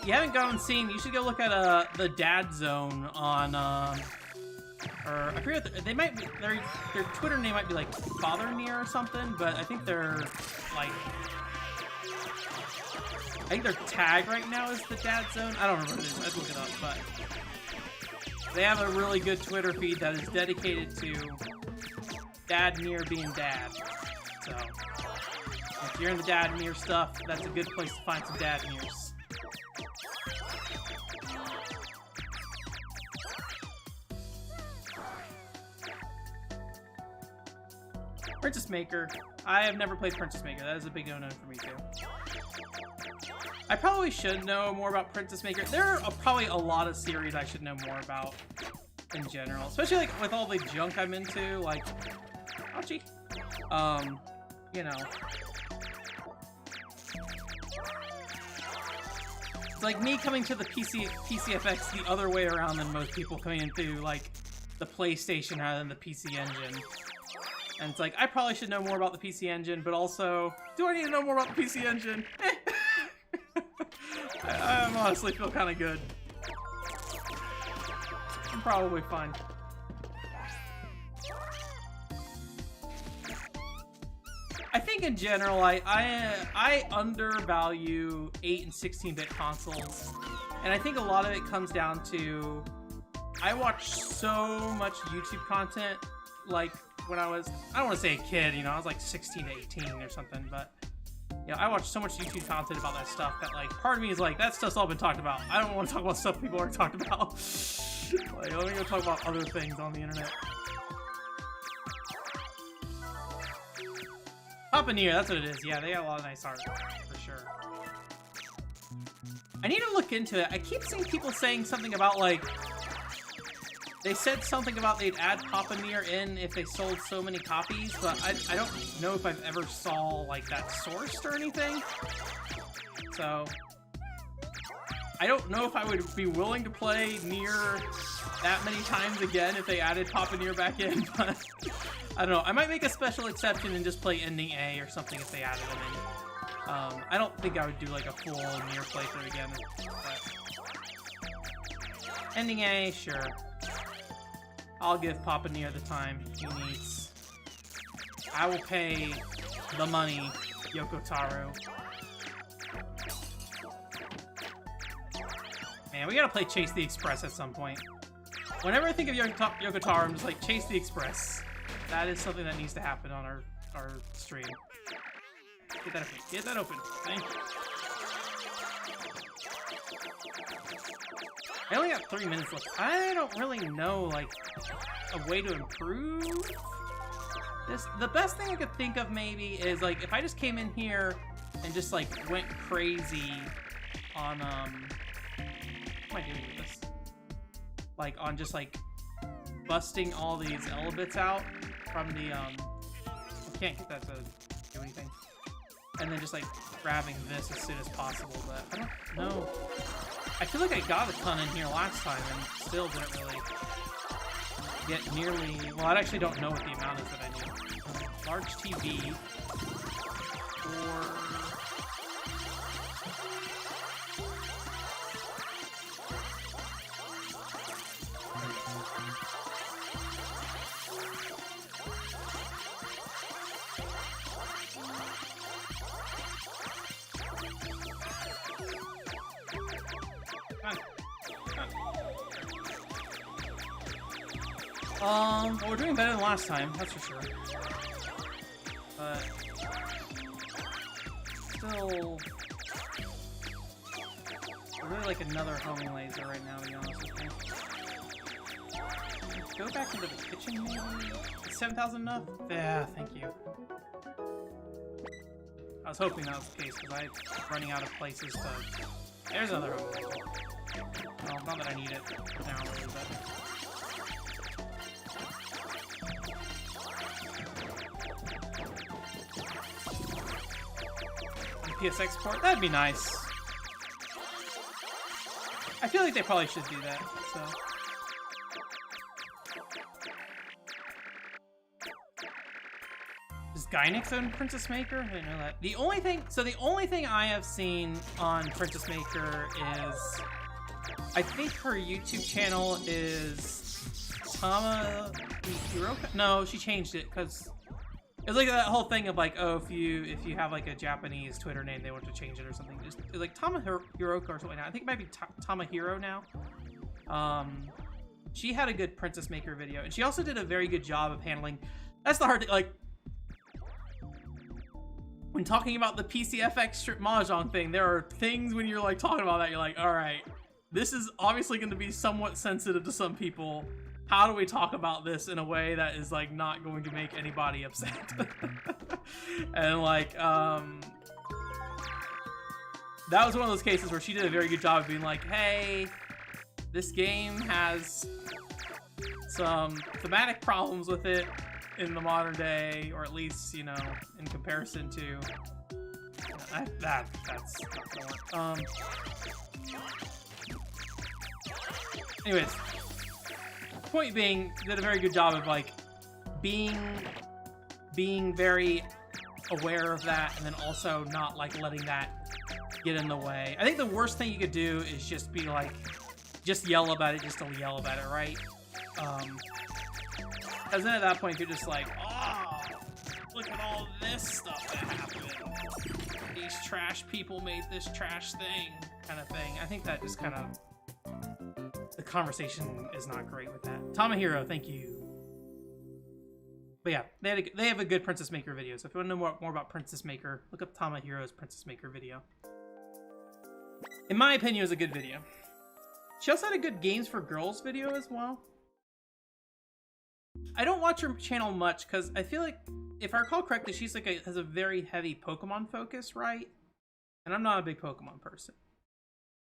If you haven't gone and seen, you should go look at the Dad Zone on or I forget they might be their Twitter name might be like Father Near or something, but I think they're like their tag right now is the Dad Zone. I don't remember what it is. I'd look it up, but they have a really good Twitter feed that is dedicated to Dad Near being dad. So if you're in the Dad Near stuff, that's a good place to find some Dad Nears. Princess Maker. I have never played Princess Maker. That is a big no-no for me too. I probably should know more about Princess Maker. There are probably a lot of series I should know more about in general, especially like with all the junk I'm into, like ouchie. You know, it's like me coming to the PCFX the other way around than most people coming into like the PlayStation rather than the PC Engine. And it's like, I probably should know more about the PC Engine, but also, do I need to know more about the PC Engine? I honestly feel kind of good. I'm probably fine. I think in general, I undervalue 8 and 16-bit consoles, and I think a lot of it comes down to I watched so much YouTube content, like when I was, I don't want to say a kid, you know, I was like 16 to 18 or something, but you know, I watched so much YouTube content about that stuff that like part of me is like, that stuff's all been talked about. I don't want to talk about stuff people already talked about. Like, let me go talk about other things on the internet. Papa Near, that's what it is. Yeah, they got a lot of nice art, for sure. I need to look into it. I keep seeing people saying something about like, they said something about they'd add Papa Near in if they sold so many copies, but I don't know if I've ever saw like that sourced or anything. So I don't know if I would be willing to play Near that many times again if they added Papa Near back in, but I don't know. I might make a special exception and just play Ending A or something if they added them in. I don't think I would do like a full Near playthrough again, but Ending A, sure. I'll give Papa Near the time he needs. I will pay the money, Yoko Taro. Man, we gotta play Chase the Express at some point. Whenever I think of Yoko Taro, I'm just like, Chase the Express. That is something that needs to happen on our stream. Get that open. Get that open. Thank you. I only got 3 minutes left. I don't really know, like, a way to improve this. The best thing I could think of maybe is, like, if I just came in here and just, like, went crazy on, what am I doing with this? Like, on just, like, busting all these Elebits out from the, I can't get that to do anything. And then just, like, grabbing this as soon as possible, but I don't know. I feel like I got a ton in here last time and still didn't really get nearly... Well, I actually don't know what the amount is that I need. Large TV. Or... Well, we're doing better than last time, that's for sure. But still, I really like another homing laser right now, to be honest with you. Go back into the kitchen, maybe? Is 7,000 enough? Yeah, thank you. I was hoping that was the case, because I'm running out of places to... There's another homing laser. Well, not that I need it now, really, but... PSX port? That'd be nice. I feel like they probably should do that, so... Does Gynix own Princess Maker? I didn't know that. The only thing I have seen on Princess Maker is, I think her YouTube channel is Tama Hiroka. No, she changed it because it's like that whole thing of like, oh, if you have like a Japanese Twitter name, they want to change it or something. It's like Tama Hiroka or something. I think it might be Tama Hiro now. She had a good Princess Maker video, and she also did a very good job of handling. That's the hard thing, like. When talking about the PCFX strip mahjong thing, there are things when you're like talking about that, you're like, all right, this is obviously going to be somewhat sensitive to some people. How do we talk about this in a way that is like not going to make anybody upset? And like, that was one of those cases where she did a very good job of being like, hey, this game has some thematic problems with it in the modern day, or at least, you know, in comparison to that's not gonna work. Anyways, point being, did a very good job of like being very aware of that, and then also not like letting that get in the way. I think the worst thing you could do is just be like, just yell about it, just to yell about it, right? Because then at that point, you're just like, oh, look at all this stuff that happened. These trash people made this trash thing, kind of thing. I think that just kind of, the conversation is not great with that. Tamahiro, thank you. But yeah, they have a good Princess Maker video. So if you want to know more about Princess Maker, look up Tamahiro's Princess Maker video. In my opinion, it was a good video. She also had a good Games for Girls video as well. I don't watch her channel much because I feel like, if I recall correctly, she's like has a very heavy Pokemon focus, right? And I'm not a big Pokemon person,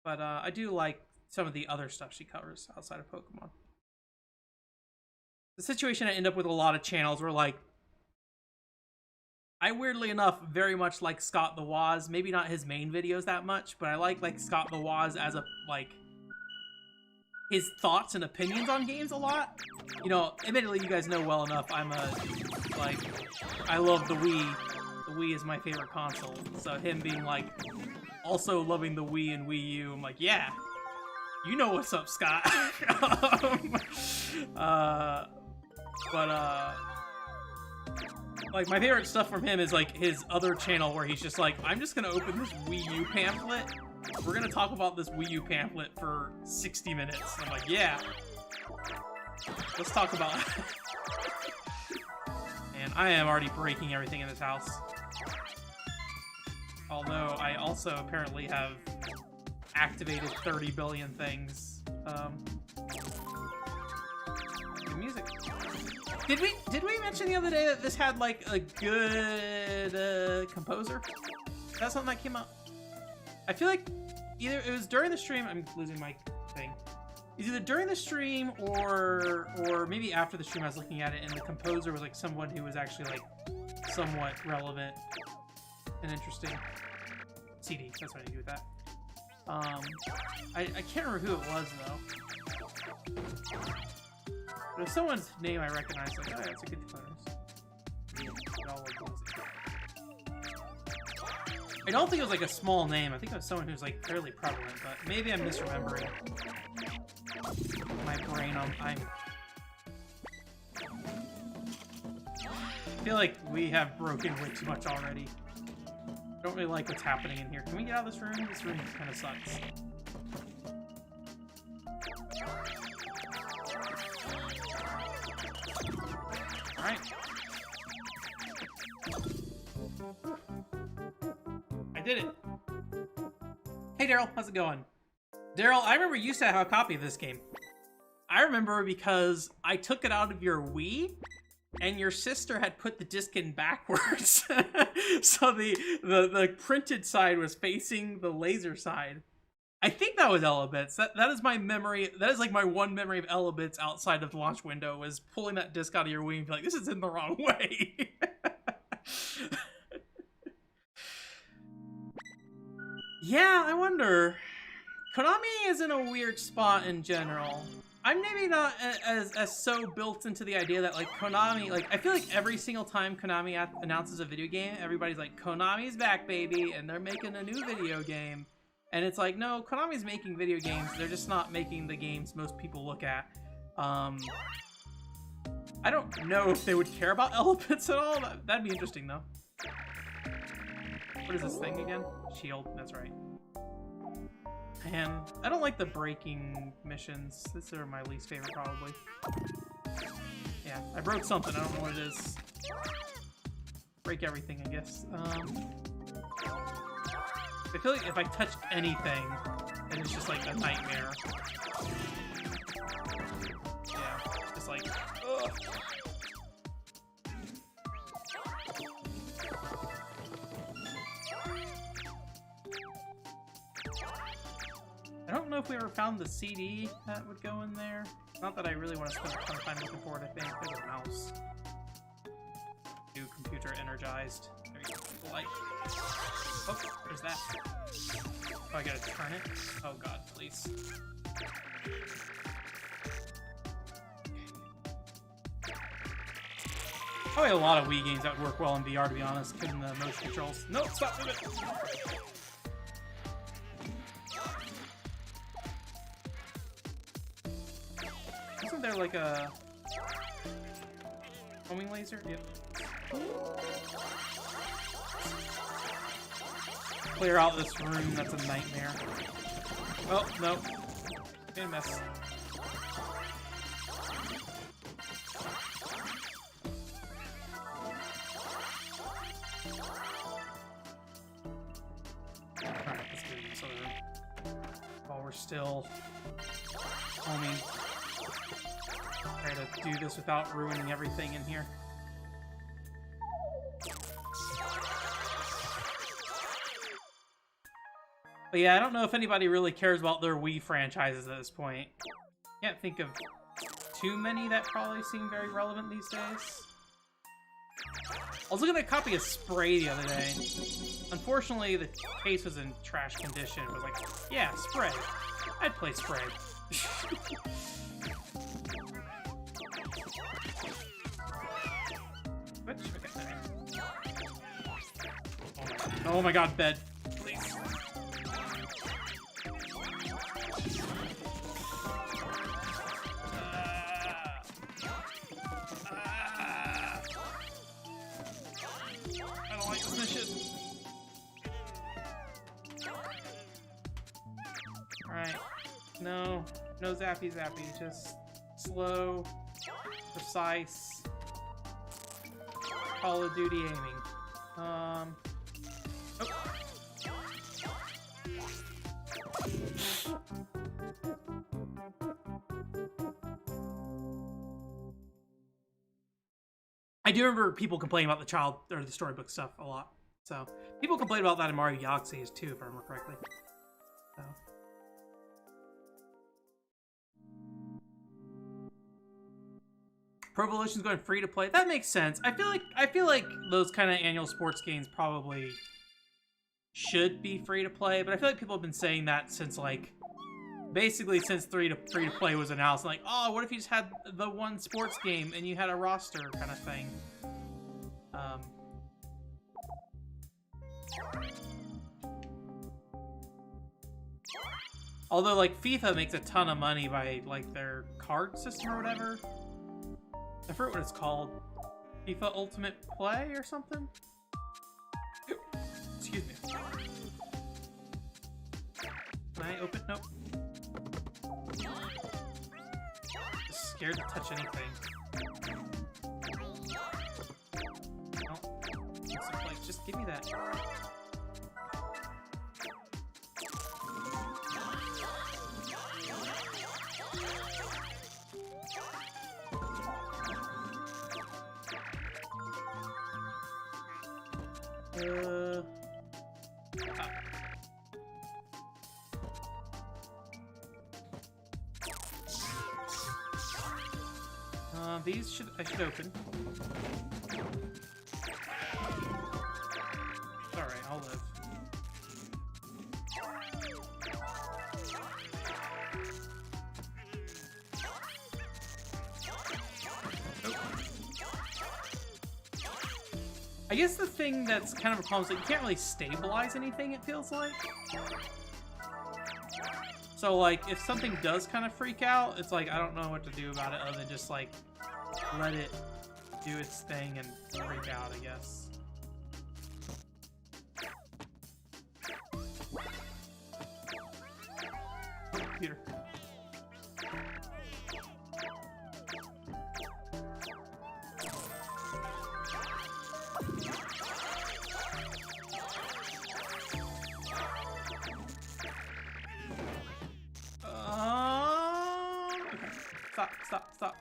but I do like some of the other stuff she covers outside of Pokemon. The situation I end up with a lot of channels where like, I weirdly enough very much like Scott the Woz. Maybe not his main videos that much, but I like Scott the Woz as a like. His thoughts and opinions on games a lot. You know, admittedly, you guys know well enough, I love the Wii. The Wii is my favorite console. So him being like, also loving the Wii and Wii U, I'm like, yeah, you know what's up, Scott. Like, my favorite stuff from him is like his other channel where he's just like, I'm just gonna open this Wii U pamphlet. We're gonna talk about this Wii U pamphlet for 60 minutes. And I'm like, yeah. Let's talk about it. And I am already breaking everything in this house. Although I also apparently have activated 30 billion things. Good music. Did we mention the other day that this had like a good composer? Is that something that came up? I feel like either it was during the stream. I'm losing my thing. It's either during the stream or maybe after the stream I was looking at it, and the composer was like someone who was actually like somewhat relevant and interesting. CD, that's what I do with that. I can't remember who it was though. But if someone's name I recognize, like, oh, that's a good composer. I don't think it was like a small name. I think it was someone who's like fairly prevalent, but maybe I'm misremembering. My brain, I feel like we have broken way too much already. I don't really like what's happening in here. Can we get out of this room? This room kind of sucks. Alright. I did it. Hey Daryl, how's it going? Daryl, I remember you used to have a copy of this game. I remember because I took it out of your Wii, and your sister had put the disc in backwards. So the printed side was facing the laser side. I think that was Elebits. That is my memory. That is like my one memory of Elebits outside of the launch window, was pulling that disc out of your Wii and be like, this is in the wrong way. Yeah, I wonder. Konami is in a weird spot in general. I'm maybe not as so built into the idea that like Konami, like I feel like every single time Konami announces a video game, everybody's like, Konami's back, baby, and they're making a new video game. And it's like, no, Konami's making video games. They're just not making the games most people look at. I don't know if they would care about Elebits at all. That'd be interesting though. What is this thing again? Shield, that's right. And I don't like the breaking missions. These are my least favorite, probably. Yeah, I broke something. I don't know what it is. Break everything, I guess. I feel like if I touch anything, then it's just like a nightmare. Yeah, just like, ugh. I don't know if we ever found the CD that would go in there. Not that I really want to spend a ton of time looking for it, I think. There's a mouse. New computer energized. There you go. Light. Oh, there's that. Oh, I gotta turn it? Oh god, please. Probably a lot of Wii games that would work well in VR, to be honest, given the motion controls. Nope, stop moving! Isn't there like a homing laser? Yep. Clear out this room, that's a nightmare. Oh, no. Made a mess. Alright, let's get in this other room. While we're still homing. Try to do this without ruining everything in here. But yeah, I don't know if anybody really cares about their Wii franchises at this point. Can't think of too many that probably seem very relevant these days. I was looking at a copy of Spray the other day. Unfortunately, the case was in trash condition. It was like, yeah, Spray. I'd play Spray. Oh my god, bed. Please. I don't like this mission. Alright. No. No zappy zappy. Just slow, precise, Call of Duty aiming. Oh. I do remember people complaining about the child or the storybook stuff a lot. So people complain about that in Mario Galaxies too, if I remember correctly. So. Pro Evolution's going free to play. That makes sense. I feel like those kind of annual sports games probably should be free to play, but I feel like people have been saying that since like basically since free to play was announced. Like, oh, what if you just had the one sports game and you had a roster kind of thing? Although like FIFA makes a ton of money by like their card system or whatever. I forget what it's called. FIFA Ultimate Play or something? Excuse me. Can I open? Nope. Just scared to touch anything. Oh. Like, just give me that. These I should open. Alright, I'll live. I guess the thing that's kind of a problem is that you can't really stabilize anything, it feels like. So, like, if something does kind of freak out, it's like, I don't know what to do about it other than just, like, let it do its thing and freak out, I guess. Computer. Okay. Stop.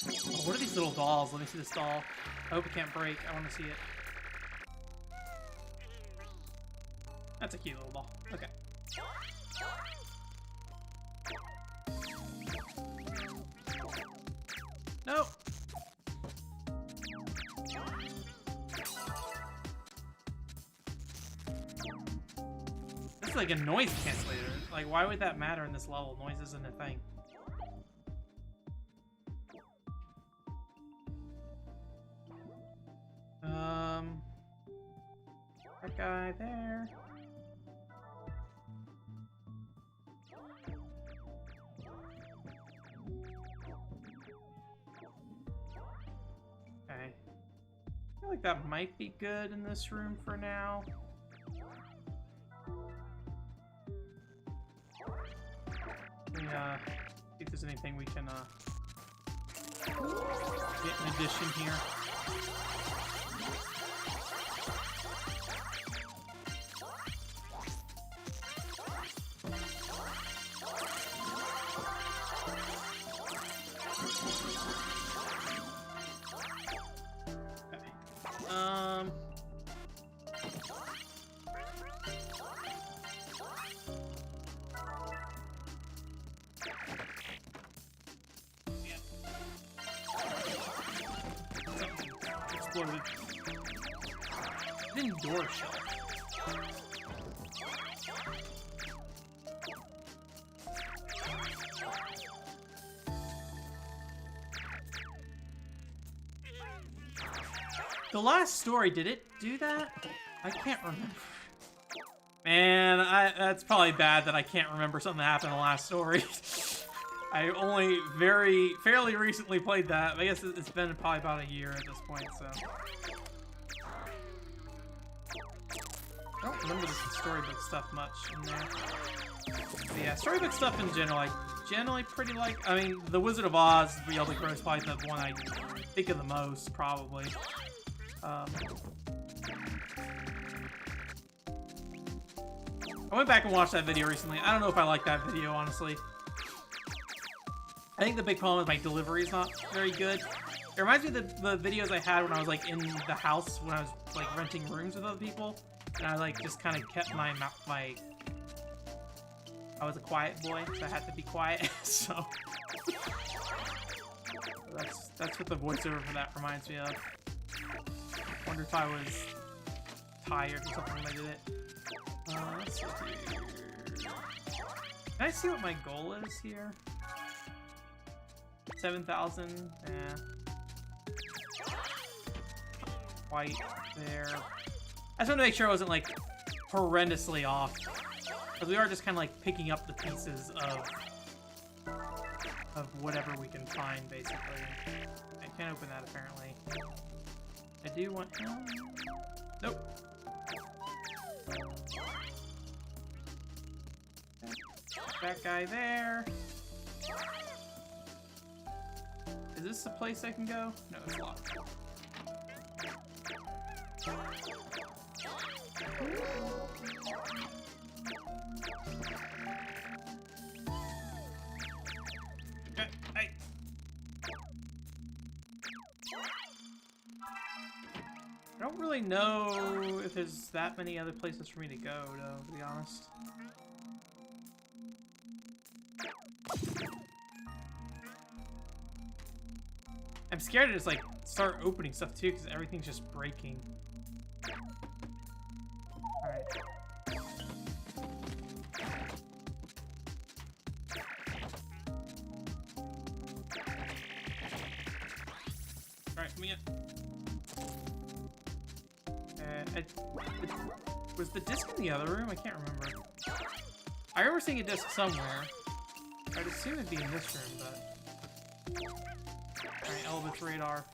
Oh, what are these little dolls? Let me see this doll. I hope it can't break. I want to see it. That's a cute little doll. Okay. No. This is like a noise cancelator. Like, why would that matter in this level? Noise isn't a thing. That guy there. Okay. I feel like that might be good in this room for now. Let me, see if there's anything we can, get in addition here. Exploded. Didn't door shut. The last story, did it do that? I can't remember. Man, that's probably bad that I can't remember something that happened in the last story. I only fairly recently played that. I guess it's been probably about a year at this point, so. I don't remember the storybook stuff much in there. But yeah, storybook stuff in general, I generally pretty like. I mean, The Wizard of Oz, The Elder Crow is probably the one I think of the most, probably. I went back and watched that video recently. I don't know if I like that video, honestly. I think the big problem is my delivery is not very good. It reminds me of the videos I had when I was like in the house when I was like renting rooms with other people, and I like just kind of kept my I was a quiet boy, so I had to be quiet. So that's what the voiceover for that reminds me of. Wonder if I was tired or something when I did it. Let's see here. Can I see what my goal is here? 7,000. Yeah. Quite there. I just want to make sure I wasn't like horrendously off, because we are just kind of like picking up the pieces of whatever we can find, basically. I can't open that apparently. I do want. Nope. That guy there. Is this the place I can go? No, it's locked. Okay, hey. I don't really know if there's that many other places for me to go, though, to be honest. I'm scared to just like start opening stuff too, because everything's just breaking. Alright. coming in. Was the disc in the other room? I can't remember. I remember seeing a disc somewhere. I'd assume it'd be in this room, but... Alright, Elebits radar.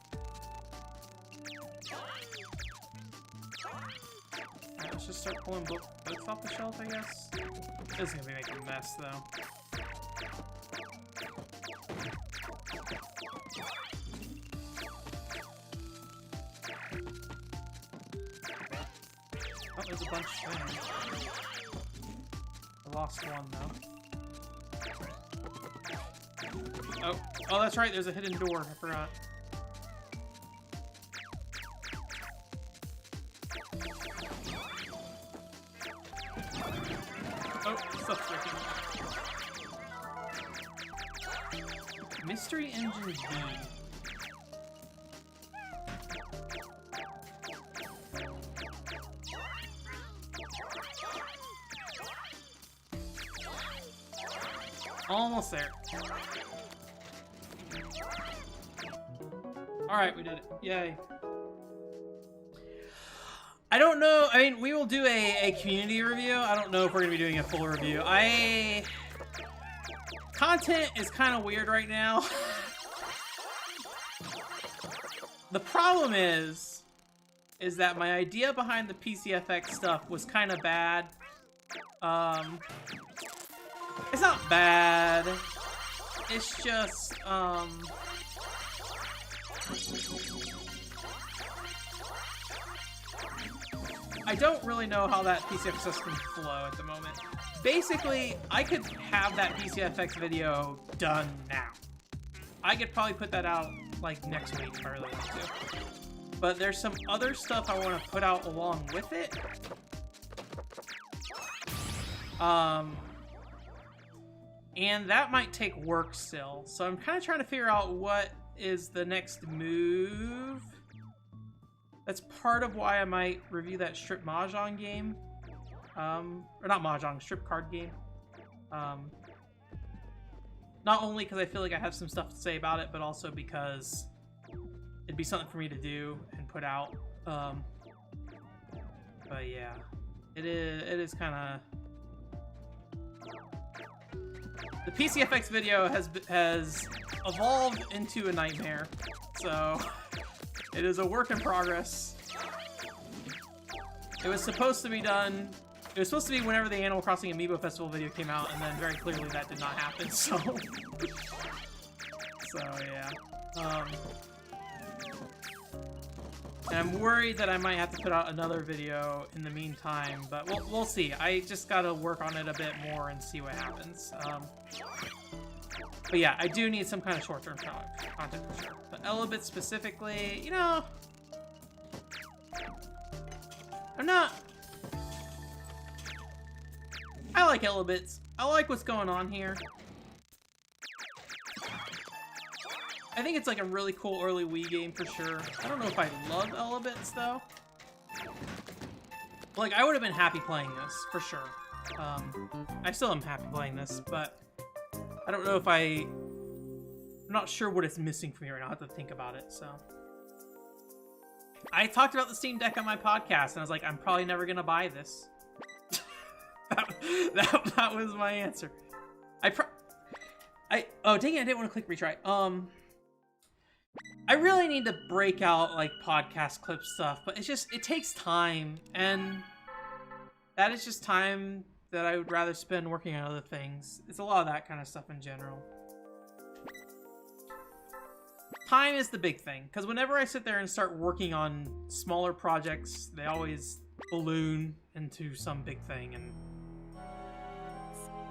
Alright, let's just start pulling books off the shelf, I guess. This is gonna be making a mess, though. Oh, there's a bunch there. I lost one, though. Oh, that's right, there's a hidden door. I forgot. Oh, stuff's breaking. Mystery Engine V. Almost there. Alright, we did it. Yay. I don't know. I mean, we will do a community review. I don't know if we're going to be doing a full review. Content is kind of weird right now. The problem is that my idea behind the PCFX stuff was kind of bad. It's not bad. It's just, I don't really know how that PCFX can flow at the moment. Basically, I could have that PCFX video done now. I could probably put that out, like, next week if I really want to. But there's some other stuff I want to put out along with it. And that might take work still. So I'm kind of trying to figure out what is the next move. That's part of why I might review that strip mahjong game. Or not mahjong, strip card game. Not only because I feel like I have some stuff to say about it, but also because it'd be something for me to do and put out. But yeah, it is kind of... The PCFX video has evolved into a nightmare, so it is a work in progress. It was supposed to be done. It was supposed to be whenever the Animal Crossing Amiibo Festival video came out, and then very clearly that did not happen. So, yeah. And I'm worried that I might have to put out another video in the meantime, but we'll see. I just gotta work on it a bit more and see what happens. But yeah, I do need some kind of short-term content for sure. But Elebits specifically, you know, I like Elebits. I like what's going on here. I think it's like a really cool early Wii game for sure. I don't know if I love Elebits though. Like, I would have been happy playing this for sure. I still am happy playing this, but I don't know if I'm not sure what it's missing from me right now. I have to think about it. So I talked about the Steam Deck on my podcast, and I was like, I'm probably never gonna buy this. that was my answer. Oh dang it! I didn't want to click retry. I really need to break out like podcast clip stuff, but it takes time, and that is just time that I would rather spend working on other things. It's a lot of that kind of stuff in general. Time is the big thing, because whenever I sit there and start working on smaller projects, they always balloon into some big thing, and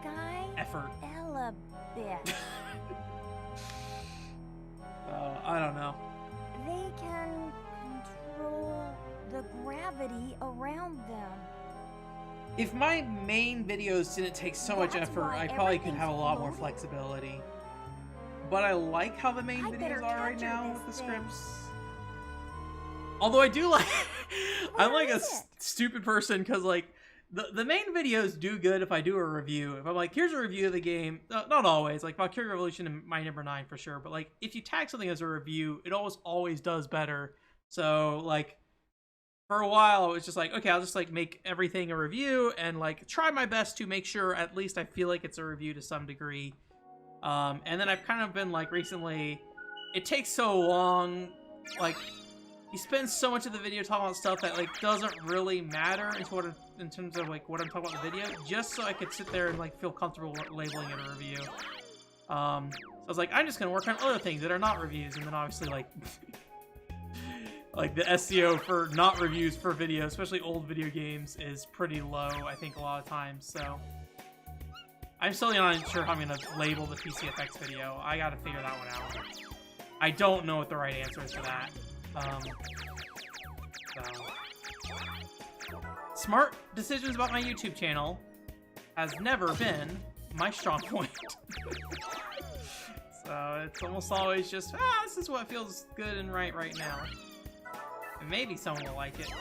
Sky effort. Elebits. I don't know. They can control the gravity around them. If my main videos didn't take so much effort, I probably could have a lot more flexibility. But I like how the main videos are right now with the scripts. Although I do like... I'm like a stupid person, because like the main videos do good if I do a review. If I'm like, here's a review of the game, not always, like Valkyrie Revolution and My Number 9 for sure, but like if you tag something as a review, it always does better. So like for a while, it was just like, okay, I'll just like make everything a review and like try my best to make sure at least I feel like it's a review to some degree. And then I've kind of been like recently, it takes so long, like you spend so much of the video talking about stuff that like doesn't really matter in terms of like what I'm talking about in the video, just so I could sit there and like feel comfortable labeling it a review. So I was like, I'm just gonna work on other things that are not reviews, and then obviously like like the SEO for not reviews for video, especially old video games, is pretty low, I think, a lot of times. So I'm still not sure how I'm gonna label the PCFX video. I gotta figure that one out. I don't know what the right answer is for that. So. Smart decisions about my YouTube channel has never been my strong point. So it's almost always just, this is what feels good and right now. And maybe someone will like it.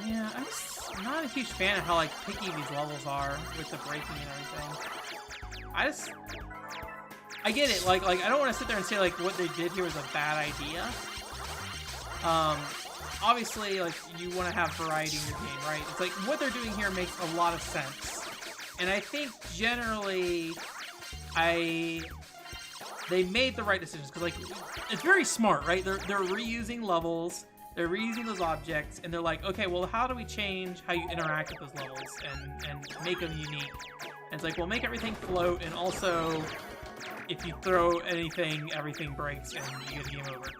Yeah, I'm just not a huge fan of how like picky these levels are with the braking and everything. I get it, like I don't want to sit there and say like what they did here was a bad idea. Obviously, like you want to have variety in your game, right? It's like what they're doing here makes a lot of sense, and I think generally, they made the right decisions because like it's very smart, right? They're reusing levels, they're reusing those objects, and they're like, okay, well, how do we change how you interact with those levels and make them unique? And it's like, well, make everything float, and also, if you throw anything, everything breaks, and you get a game over.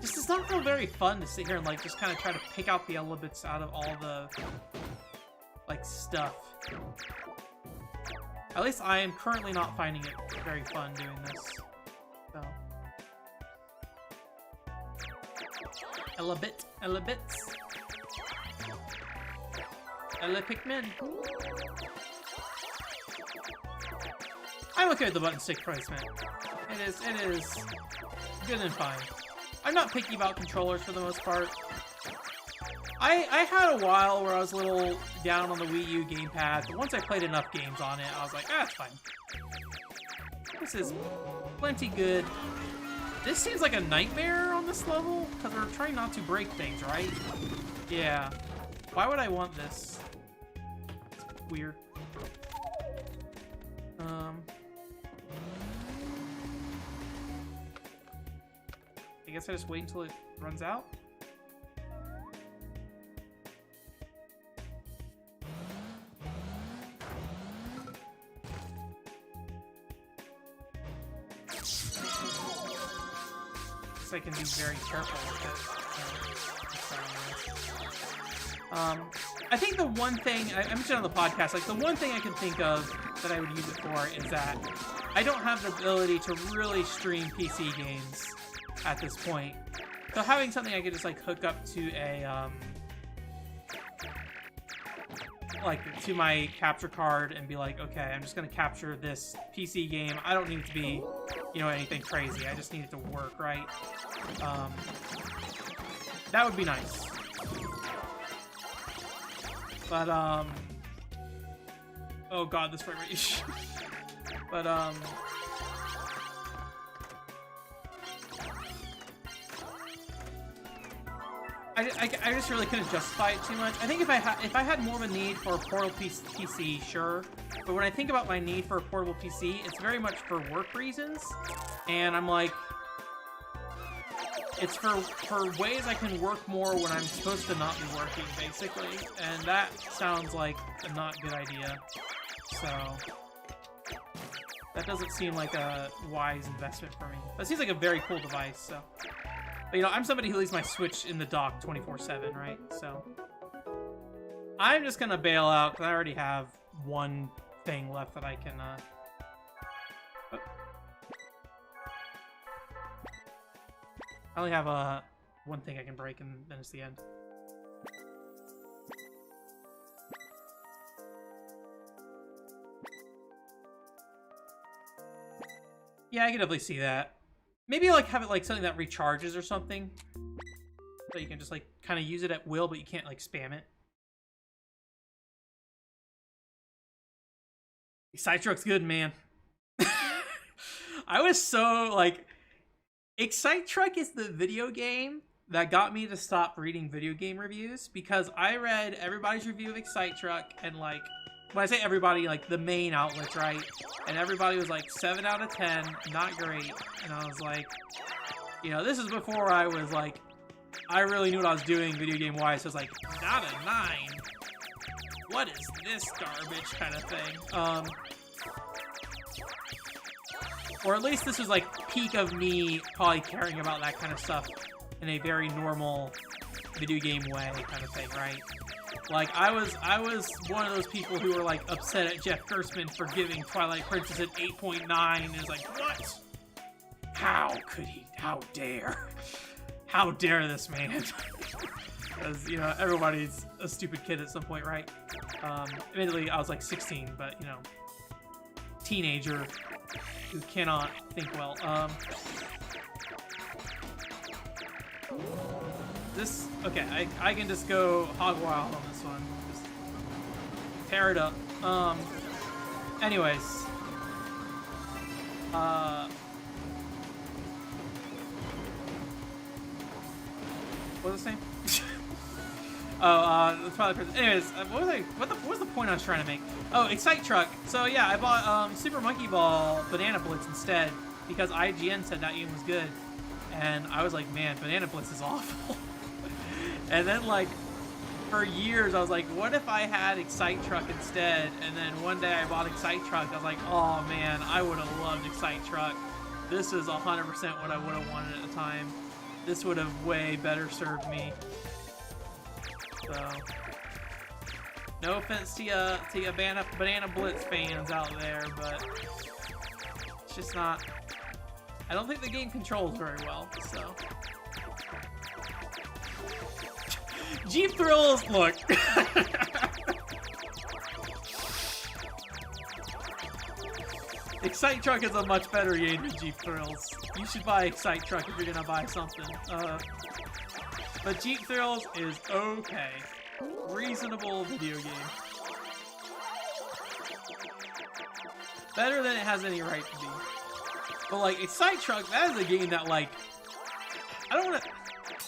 Just does not feel very fun to sit here and like just kind of try to pick out the Elebits out of all the like stuff. At least I am currently not finding it very fun doing this. So. Elebits. Pikmin. I'm okay with the button stick placement. It is good and fine. I'm not picky about controllers for the most part. I had a while where I was a little down on the Wii U gamepad, but once I played enough games on it, I was like, it's fine. This is plenty good. This seems like a nightmare on this level, because we're trying not to break things, right? Yeah. Why would I want this? It's weird. I guess I just wait until it runs out? I can be very careful with it. I think the one thing I mentioned on the podcast, like the one thing I can think of that I would use it for is that I don't have the ability to really stream PC games at this point. So having something I could just like hook up to a like to my capture card and be like, okay, I'm just gonna capture this PC game. I don't need it to be, you know, anything crazy. I just need it to work, right? That would be nice. But oh god, this frame rate. But I just really couldn't justify it too much. I think if I had more of a need for a portable PC, sure. But when I think about my need for a portable PC, it's very much for work reasons. And I'm like, it's for ways I can work more when I'm supposed to not be working, basically. And that sounds like a not good idea. So that doesn't seem like a wise investment for me. That seems like a very cool device, so. But, you know, I'm somebody who leaves my Switch in the dock 24/7, right? So I'm just gonna bail out because I already have one thing left that I can. Oh. I only have one thing I can break, and then it's the end. Yeah, I can definitely see that. Maybe like have it like something that recharges or something. So you can just like kind of use it at will, but you can't like spam it. Excite Truck's good, man. I was so like, Excite Truck is the video game that got me to stop reading video game reviews, because I read everybody's review of Excite Truck, and like, when I say everybody, like the main outlets, right? And everybody was like 7 out of 10, not great. And I was like, you know, this is before I was like, I really knew what I was doing video game wise. So I was like, not a 9. What is this garbage kind of thing? Or at least this was like peak of me probably caring about that kind of stuff in a very normal video game way kind of thing, right? Like I was one of those people who were like upset at Jeff Gerstmann for giving Twilight Princess an 8.9, and it's like, what? How could he? How dare? How dare this man? Because, you know, everybody's a stupid kid at some point, right? Admittedly, I was like 16, but, you know, teenager who cannot think well. This, okay, I can just go hog wild on this one. Just tear it up. Anyways. What was his name? Oh, Twilight Princess. Anyways, what was the point I was trying to make? Oh, Excite Truck. So yeah, I bought Super Monkey Ball Banana Blitz instead, because IGN said that game was good, and I was like, man, Banana Blitz is awful. And then like for years I was like, what if I had Excite Truck instead? And then one day I bought Excite Truck. I was like, oh man, I would have loved Excite Truck. This is 100% what I would have wanted at the time. This would have way better served me. So, no offense to you Banana Blitz fans out there, but it's just not. I don't think the game controls very well. So, Jeep Thrills, look. Excite Truck is a much better game than Jeep Thrills. You should buy Excite Truck if you're gonna buy something. But Jeep Thrills is okay. Reasonable video game. Better than it has any right to be. But like, Excite Truck, that is a game that like, I don't wanna,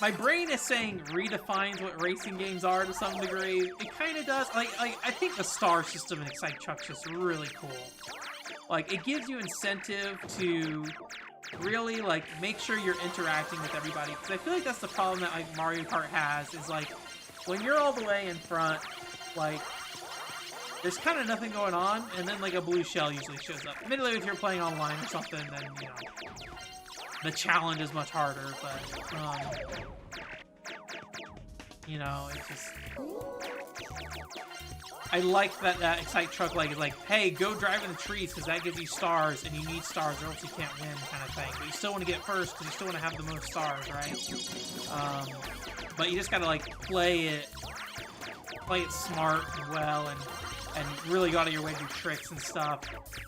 my brain is saying redefines what racing games are to some degree. It kinda does. Like I think the star system in Excite Truck is just really cool. Like, it gives you incentive to really, like, make sure you're interacting with everybody. Because I feel like that's the problem that, like, Mario Kart has, is, like, when you're all the way in front, like, there's kind of nothing going on, and then, like, a blue shell usually shows up. Admittedly, if you're playing online or something, then, you know, the challenge is much harder, but, you know, it's just... I like that Excite Truck like is like, hey, go drive in the trees because that gives you stars, and you need stars or else you can't win, kind of thing. But you still want to get first because you still want to have the most stars, right? But you just gotta like play it smart and well, and really go out of your way to do tricks and stuff.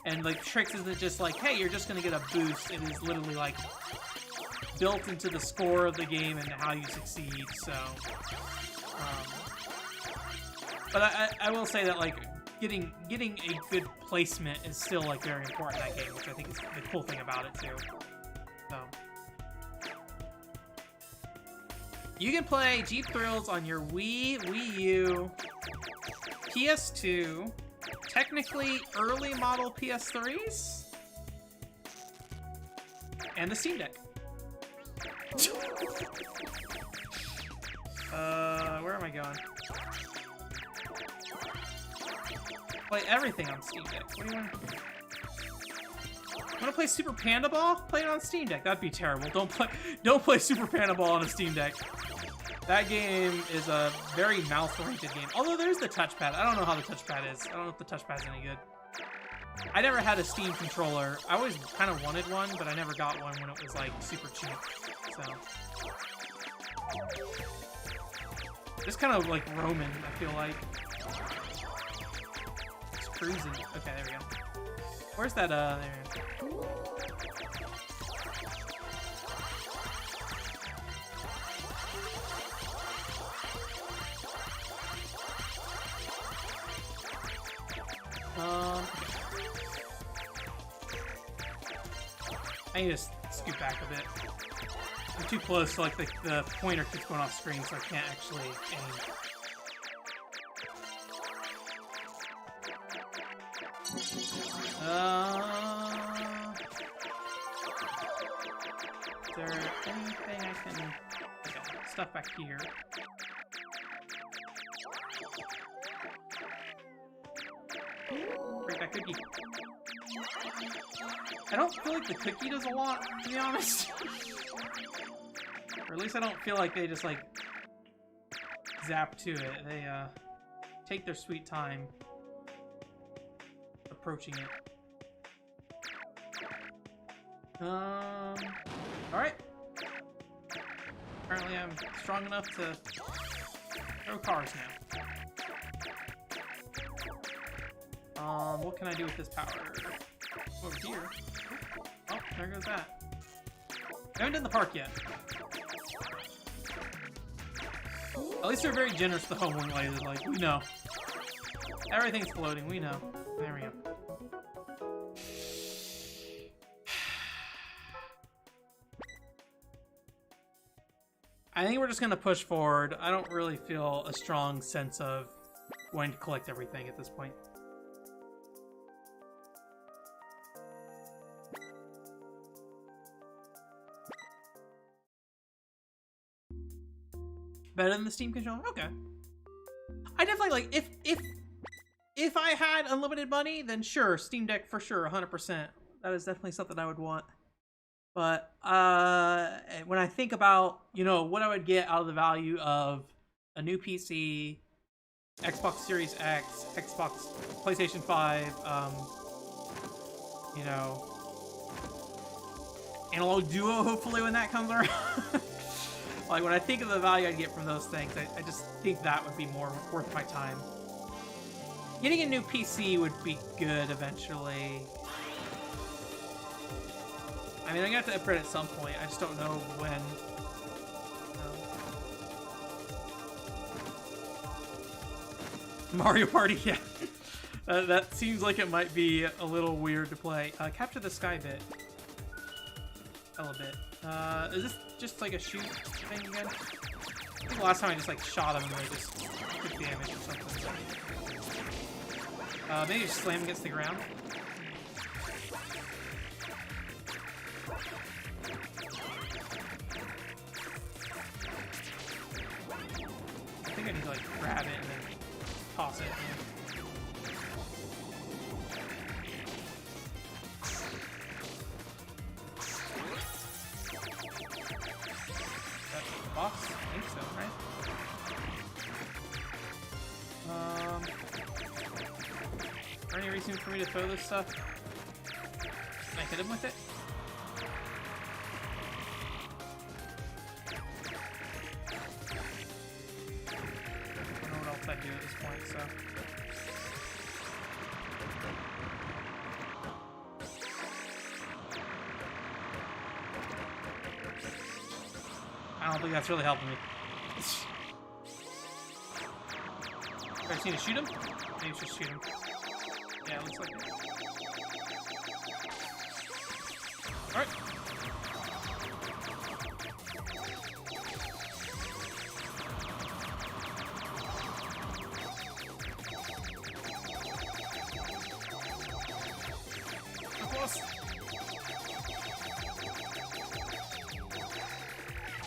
And like tricks isn't just like, hey, you're just gonna get a boost. It is literally like built into the score of the game and how you succeed. So. But I will say that like getting a good placement is still like very important in that game, which I think is the cool thing about it too. So you can play Jeep Thrills on your Wii, Wii U, PS2, technically early model PS3s, and the Steam Deck. Where am I going? Play everything on Steam Deck. What do you want? Want to play Super Panda Ball? Play it on Steam Deck. That'd be terrible. Don't play Super Panda Ball on a Steam Deck. That game is a very mouse-oriented game. Although there's the touchpad. I don't know how the touchpad is. I don't know if the touchpad's any good. I never had a Steam controller. I always kind of wanted one, but I never got one when it was like super cheap. So just kind of like Roman, I feel like. Cruising. Okay, there we go. Where's that, there? I need to scoot back a bit. I'm too close, so like the pointer keeps going off screen, so I can't actually aim. Is there anything I can... Okay, stuff back here. Break that cookie. I don't feel like the cookie does a lot, to be honest. Or at least I don't feel like they just, like, zap to it. They, take their sweet time approaching it. Alright. Apparently I'm strong enough to throw cars now. What can I do with this power? Over here. Oh, there goes that. I haven't done the park yet. At least they're very generous to the home one way. They're like, we know. Everything's floating, we know. There we go. I think we're just gonna push forward. I don't really feel a strong sense of wanting to collect everything at this point. Better than the Steam controller? Okay. I definitely like if I had unlimited money, then sure, Steam Deck for sure, 100%. That is definitely something I would want. But when I think about, you know, what I would get out of the value of a new PC, Xbox Series X, PlayStation 5, you know, Analog Duo, hopefully when that comes around. Like, when I think of the value I'd get from those things, I just think that would be more worth my time. Getting a new PC would be good eventually. I mean, I'm gonna have to upgrade at some point. I just don't know when. Mario Party, yeah. That seems like it might be a little weird to play. Capture the Sky bit. Elebits. Is this just like a shoot thing again? I think the last time I just like shot them and they just took damage or something. Maybe just slam against the ground. I think I need to like grab it and then toss it. That's the boss? I think so, right? Is there any reason for me to throw this stuff? Can I hit him with it? I don't know what else I'd do at this point, so. I don't think that's really helping me. Do I just need to shoot him? Maybe just shoot him. Yeah, it looks like it. Alright. Close.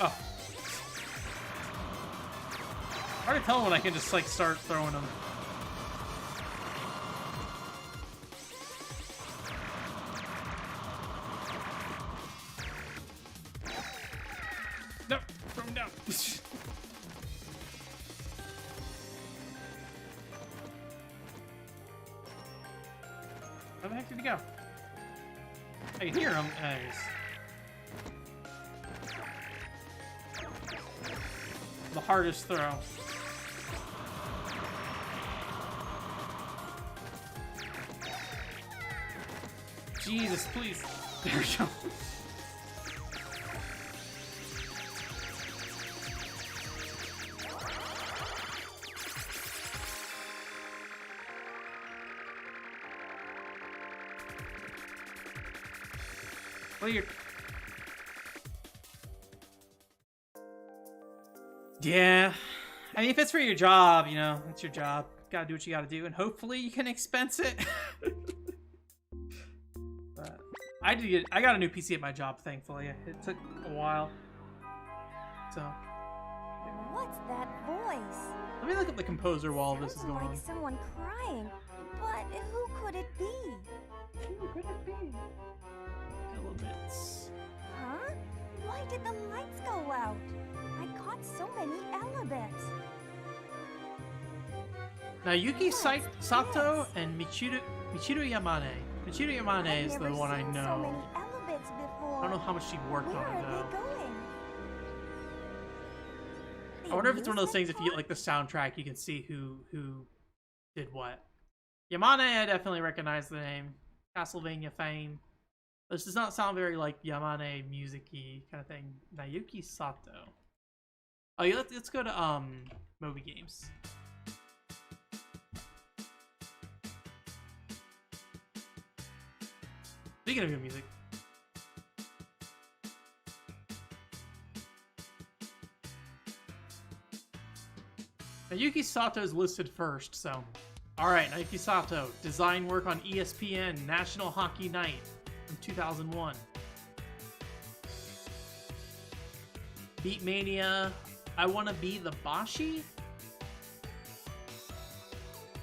Oh. Hard to tell when I can just like start throwing them. No, throw him down. Where the heck did he go? I can hear him. The hardest throw. Jesus, please. There we go. Well, you're... Yeah. I mean, if it's for your job, you know, it's your job. Gotta do what you gotta do, and hopefully you can expense it. But I got a new PC at my job, thankfully. It took a while. So. What's that voice? Let me look at the composer while this is going on. Like someone crying, but who could it be? Who could it be? Elebits. Huh? Why did the lights go out? I caught so many Elebits. Naoki Sato and Michiru Yamane. Michiru Yamane is the one I know. So many Elebits before. I don't know how much she worked on it Where are though. they going? I wonder if it's one of those things, if you get like the soundtrack, you can see who did what. Yamane, I definitely recognize the name. Castlevania fame. This does not sound very like Yamane music-y kind of thing. Naoki Sato. Oh yeah, let's go to Moby Games. Speaking of good music. Naoki Sato is listed first, so. Alright, Naoki Sato. Design work on ESPN National Hockey Night from 2001. Beatmania, I Wanna Be the Bashi?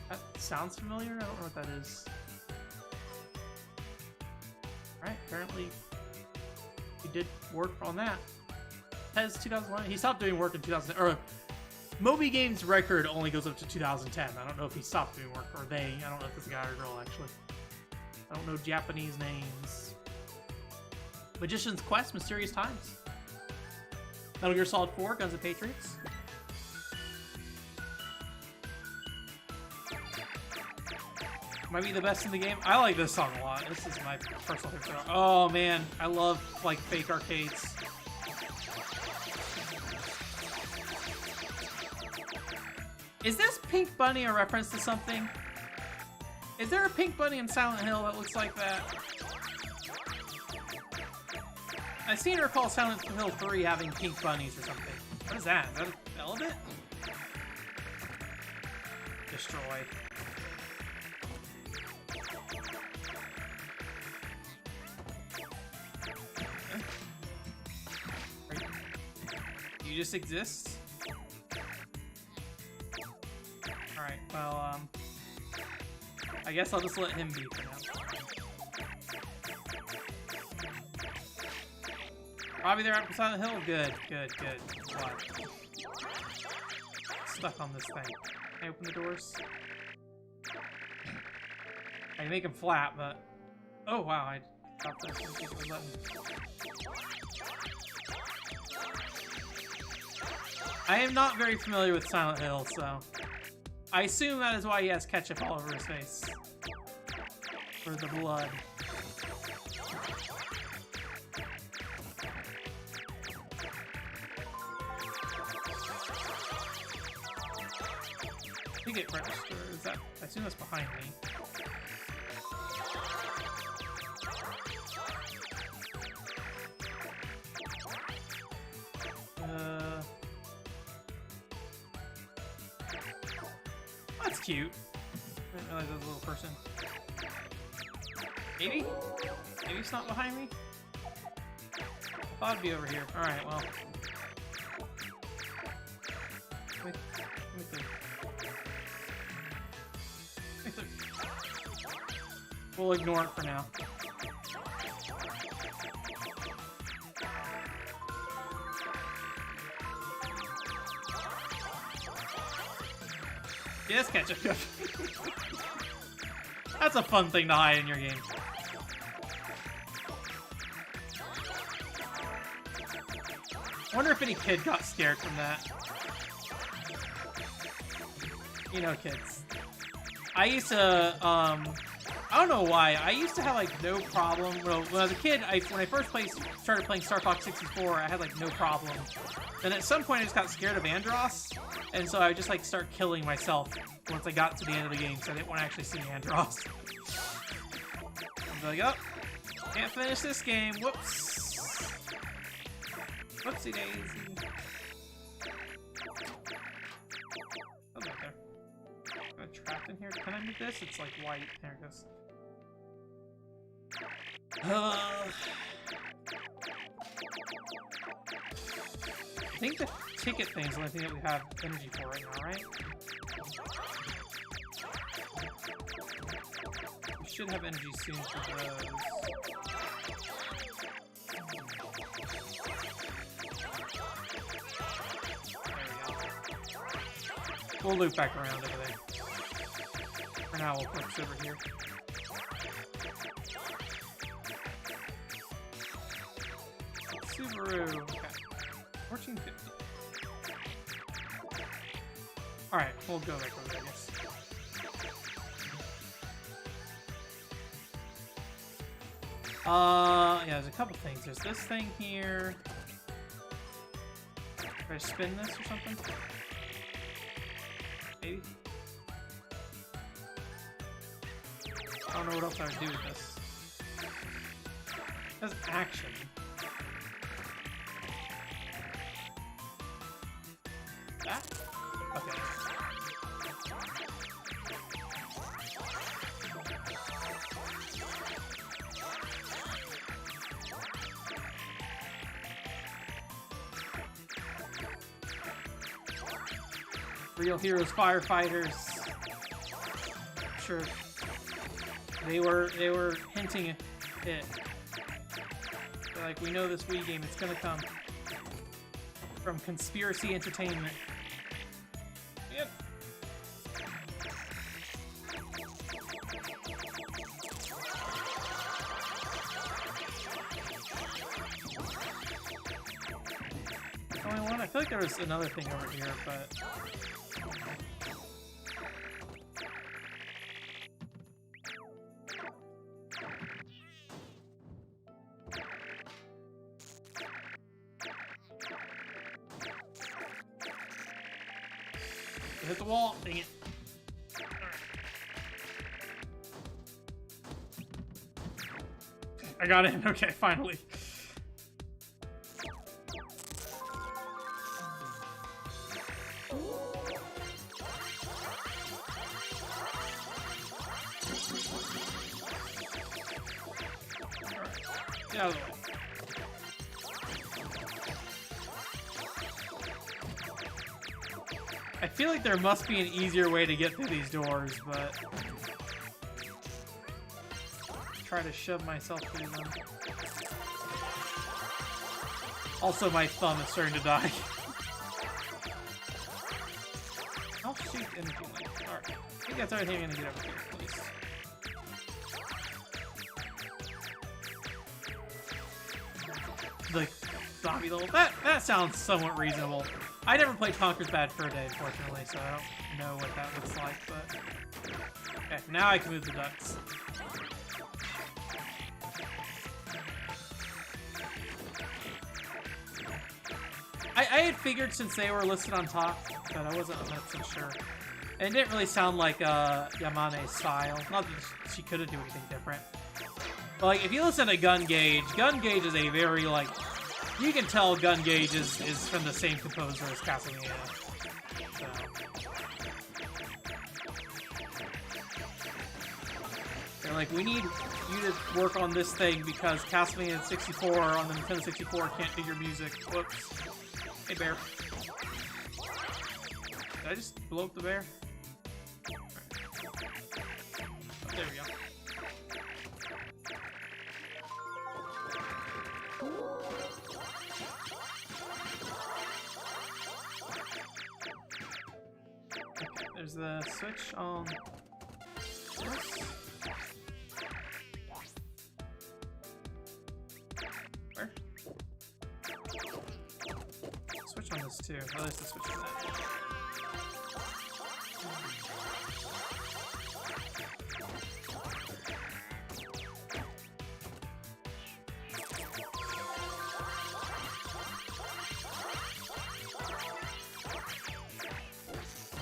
That sounds familiar? I don't know what that is. Alright, apparently he did work on that. Has 2001. He stopped doing work in 2000. Or Moby Games' record only goes up to 2010. I don't know if he stopped doing work, or they. I don't know if it's a guy or a girl, actually. I don't know Japanese names. Magician's Quest, Mysterious Times. Metal Gear Solid 4, Guns of Patriots. Might be the best in the game. I like this song a lot. This is my personal favorite. Oh man, I love like fake arcades. Is this Pink Bunny a reference to something? Is there a Pink Bunny in Silent Hill that looks like that? I seem to recall Silent Hill 3 having pink bunnies or something. What is that? Is that an Elebit? Destroy. You just exist? Alright, well, I guess I'll just let him be for now. Robbie, they're after Silent Hill? Good, good, good. What? Stuck on this thing. Can I open the doors? I can make them flat, but... Oh, wow, I stopped this. I am not very familiar with Silent Hill, so... I assume that is why he has ketchup all over his face. For the blood. Ticket register, is that? I assume that's behind me. That's cute. I didn't realize that was a little person. Maybe? Maybe it's not behind me? I thought it'd be over here. Alright, well. Let me think. We'll ignore it for now. Yes, ketchup. That's a fun thing to hide in your game. I wonder if any kid got scared from that. You know, kids. I used to, I don't know why. I used to have like no problem. Well, when I was a kid, when I first started playing Star Fox 64, I had like no problem. Then at some point, I just got scared of Andross, and so I would just like start killing myself once I got to the end of the game, so I didn't want to actually see Andross. I'm like, oh, can't finish this game. Whoops. Whoopsie daisy. Oh, there. Am I trapped in here? Can I move this? It's like white. There it goes. I think the ticket thing's the only thing that we have energy for right now, right? We should have energy soon for those. We'll loop back around over there. For now, we'll focus over here. Subaru. Okay. 1450. Alright, we'll go back over there, I guess. Yeah, there's a couple things. There's this thing here. Try to spin this or something? Maybe? I don't know what else I would do with this. It has action. That? Okay. Real Heroes Firefighters. Sure. They were hinting it. They're like, we know this Wii game, it's gonna come from Conspiracy Entertainment. Yep. Only one. I feel like there was another thing over here, but. Hit the wall. Dang it. I got in. Okay, finally. Alright. Get out of the way. I feel like there must be an easier way to get through these doors, but try to shove myself through them. Also, my thumb is starting to die. I'll shoot energy link. Alright. I think that's everything I'm gonna get over here, at least. The zombie level. That sounds somewhat reasonable. I never played Conker's Bad Fur Day, unfortunately, so I don't know what that looks like, but... Okay, now I can move the ducks. I had figured since they were listed on top, but I wasn't 100% sure. And it didn't really sound like Yamane's style. Not that she couldn't do anything different. But like, if you listen to Gun Gauge is a very, like... You can tell Gun Gauge is from the same composer as Castlevania. So. They're like, we need you to work on this thing because Castlevania 64 on the Nintendo 64 can't do your music. Whoops. Hey, bear. Did I just blow up the bear? Right. Oh, there we go. There's the switch on this. Where? Switch on this too. Oh, there's the switch on that.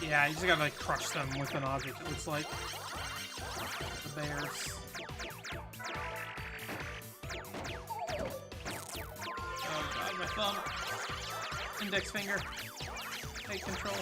Yeah, you just gotta like crush them with an object, it looks like. The bears. Oh god, my thumb. Index finger. Take control.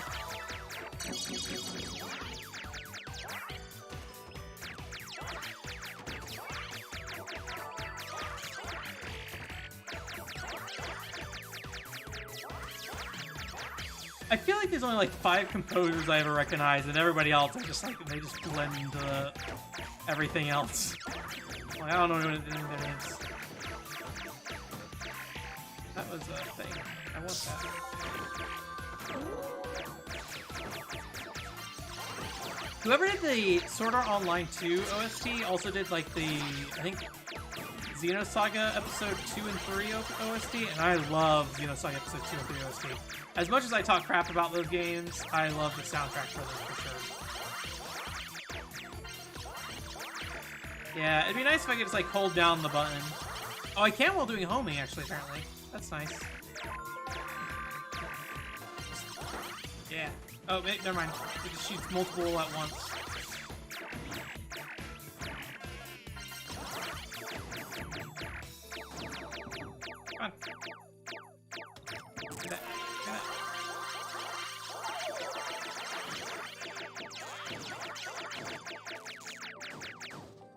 I feel like there's only like 5 composers I ever recognize, and everybody else, I just like they just blend into everything else. Like, I don't know what it is. That was a thing. I want that. Whoever did the Sword Art Online 2 OST also did like the, I think, Xenosaga Episode 2 and 3 OST, and I love Xenosaga Episode 2 and 3 OST. As much as I talk crap about those games, I love the soundtrack for them for sure. Yeah, it'd be nice if I could just like hold down the button. Oh, I can while doing homing actually, apparently. That's nice. Yeah. Oh, wait, never mind. It just shoots multiple at once. Come on. Get that. Get that.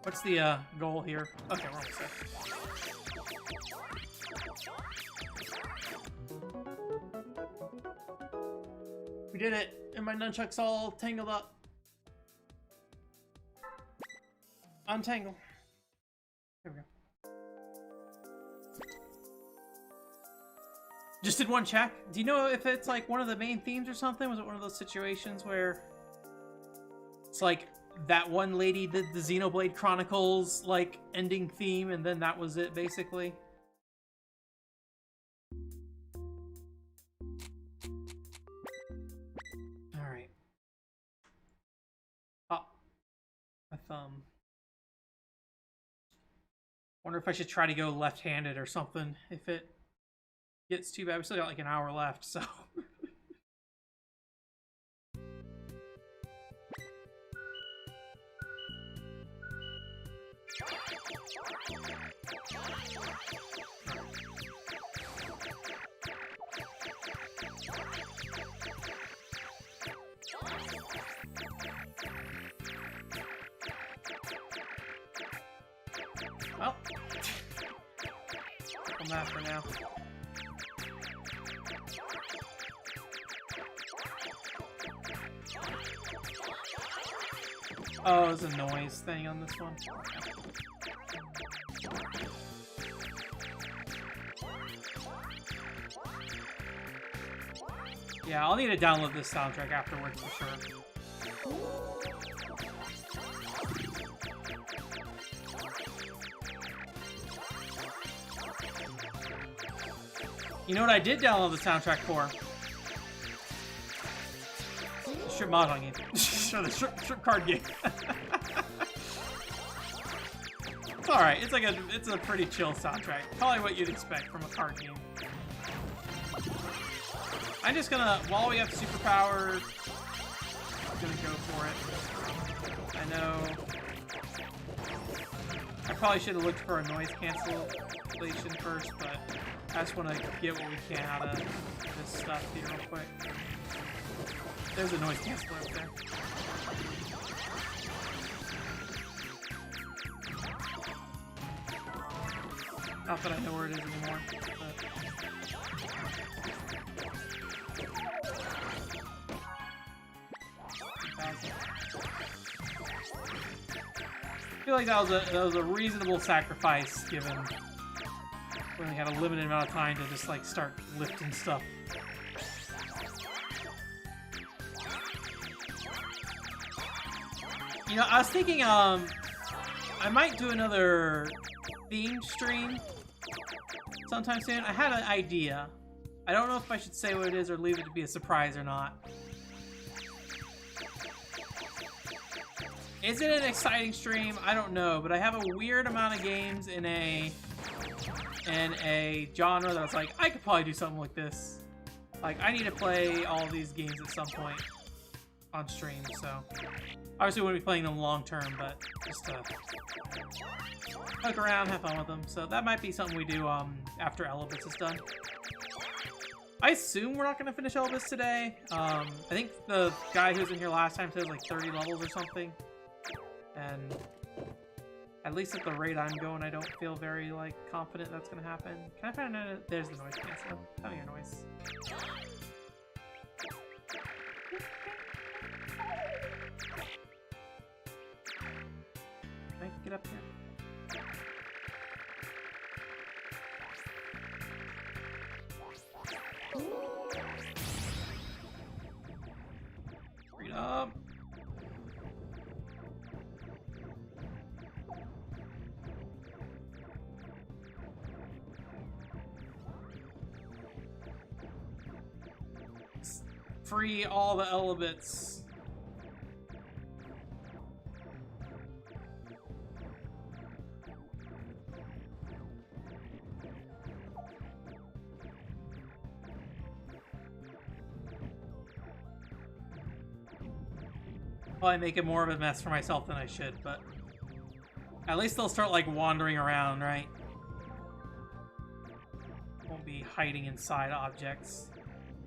What's the goal here? Okay, we're almost there. We did it, and my nunchuck's all tangled up. Untangle. There we go. Just did one check. Do you know if it's like one of the main themes or something? Was it one of those situations where it's like that one lady did the Xenoblade Chronicles like ending theme, and then that was it basically? Alright. Oh. My thumb. Wonder if I should try to go left-handed or something if it gets too bad. We still got like an hour left, so. Well, on that for now. Oh, there's a noise thing on this one. Yeah, I'll need to download this soundtrack afterwards for sure. You know what I did download the soundtrack for? The strip model game. The strip card game. It's alright. It's a pretty chill soundtrack. Probably what you'd expect from a card game. I'm just gonna, while we have superpower, I'm gonna go for it. I know I probably should have looked for a noise cancellation first, but I just want to get what we can out of this stuff here real quick. There's a noise canceller up there. Not that I know where it is anymore, but... I feel like that was a reasonable sacrifice given we only had a limited amount of time to just like start lifting stuff. You know, I was thinking I might do another themed stream sometime soon. I had an idea. I don't know if I should say what it is or leave it to be a surprise or not. Is it an exciting stream? I don't know, but I have a weird amount of games in a genre that I was like, I could probably do something like this. Like, I need to play all these games at some point. on stream, so obviously we wouldn't be playing them long term, but just to poke around, have fun with them. So that might be something we do after Elebits is done. I assume we're not going to finish Elebits today. I think the guy who was in here last time said like 30 levels or something. And at least at the rate I'm going, I don't feel very like confident that's going to happen. Can I find a... There's the noise cancel. Tell me your noise. Can I get up here? Freedom! Free all the Elebits. Probably making more of a mess for myself than I should, but at least they'll start like wandering around, right? Won't be hiding inside objects.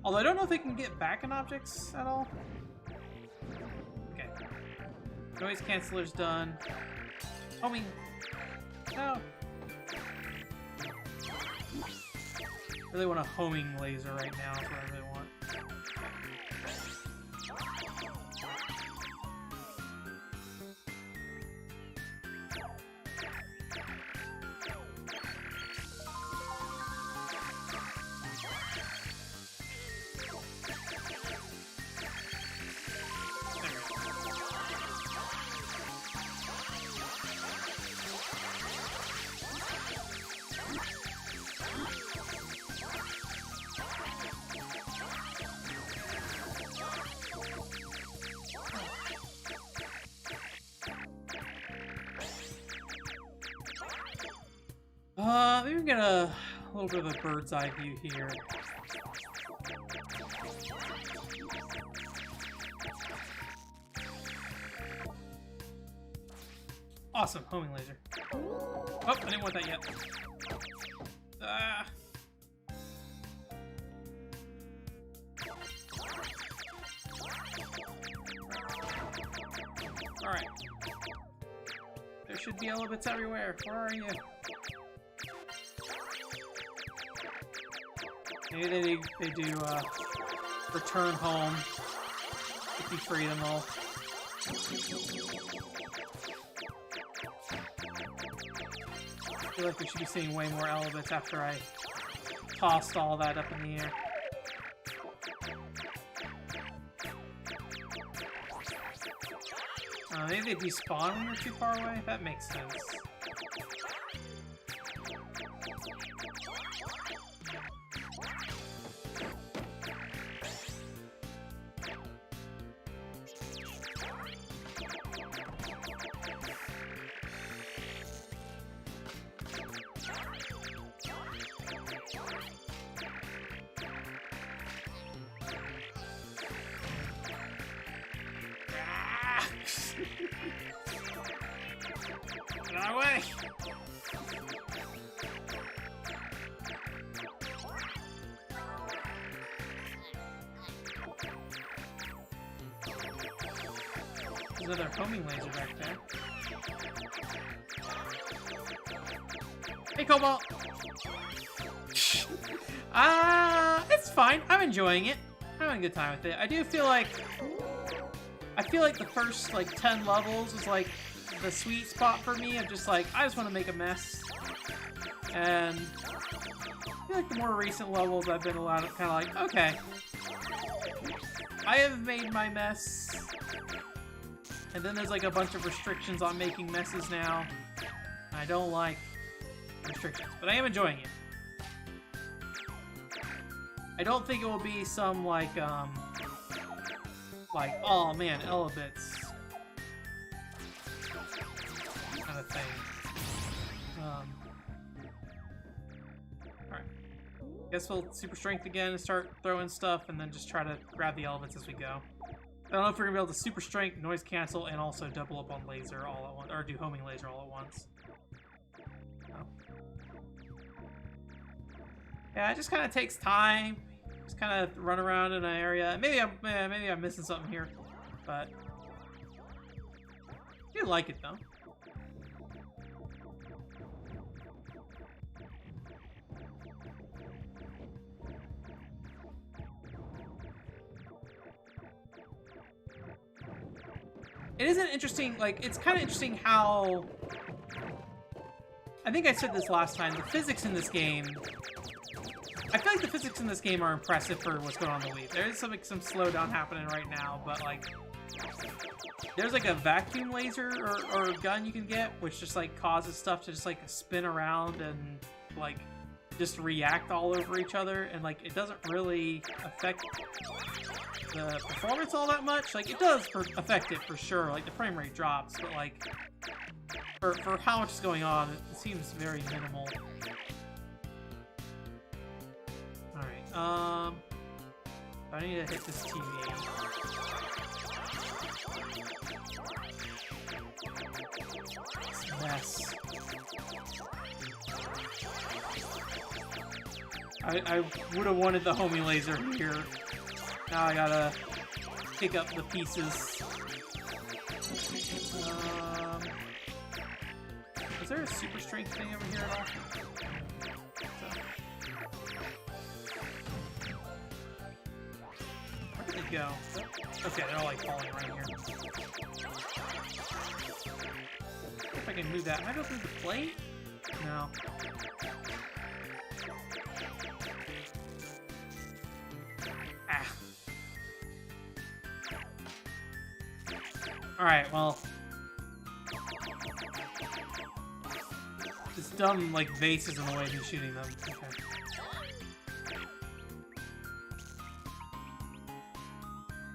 Although I don't know if they can get back in objects at all. Okay. Noise canceller's done. Homing. No. Really want a homing laser right now. That's what I really want. Maybe we get a little bit of a bird's eye view here. Awesome, homing laser. Oh, I didn't want that yet. Alright. There should be Elebits everywhere. Where are you? Maybe they do return home if you free them all. I feel like we should be seeing way more Elebits after I tossed all that up in the air. Maybe they despawn when you're too far away? That makes sense. Get out of the way! There's another homing laser back there. Hey, Cobalt! It's fine. I'm enjoying it. I'm having a good time with it. I feel like the first like 10 levels is like the sweet spot for me of just like I just want to make a mess, and I feel like the more recent levels I've been allowed to kind of like, okay, I have made my mess, and then there's like a bunch of restrictions on making messes now. I don't like restrictions, but I am enjoying it. I don't think it will be some like oh man, Elebits kind of thing. Alright. Guess we'll super strength again and start throwing stuff and then just try to grab the Elebits as we go. I don't know if we're gonna be able to super strength, noise cancel, and also double up on laser all at once, or do homing laser all at once. Oh. Yeah, it just kind of takes time. Just kind of run around in an area. Maybe I'm missing something here, but I do like it though. It is an interesting, like, it's kind of interesting how, I think I said this last time, the physics in this game, I feel like the physics in this game are impressive for what's going on in the Wii. There is some slowdown happening right now, but, like, there's, like, a vacuum laser or gun you can get, which just, like, causes stuff to just, like, spin around and, like, just react all over each other, and, like, it doesn't really affect the performance all that much. Like, it does affect it for sure, like the frame rate drops, but like for how much is going on, it seems very minimal. Alright, I need to hit this TV. It's a mess. I would have wanted the homing laser here. Now I gotta pick up the pieces. Is there a super strength thing over here at all? Where did they go? Okay, they're all like falling right here. If I can move that. Am I go through the plate? No. Ah. Alright, well. This dumb, like, vase is in the way of me shooting them. Okay.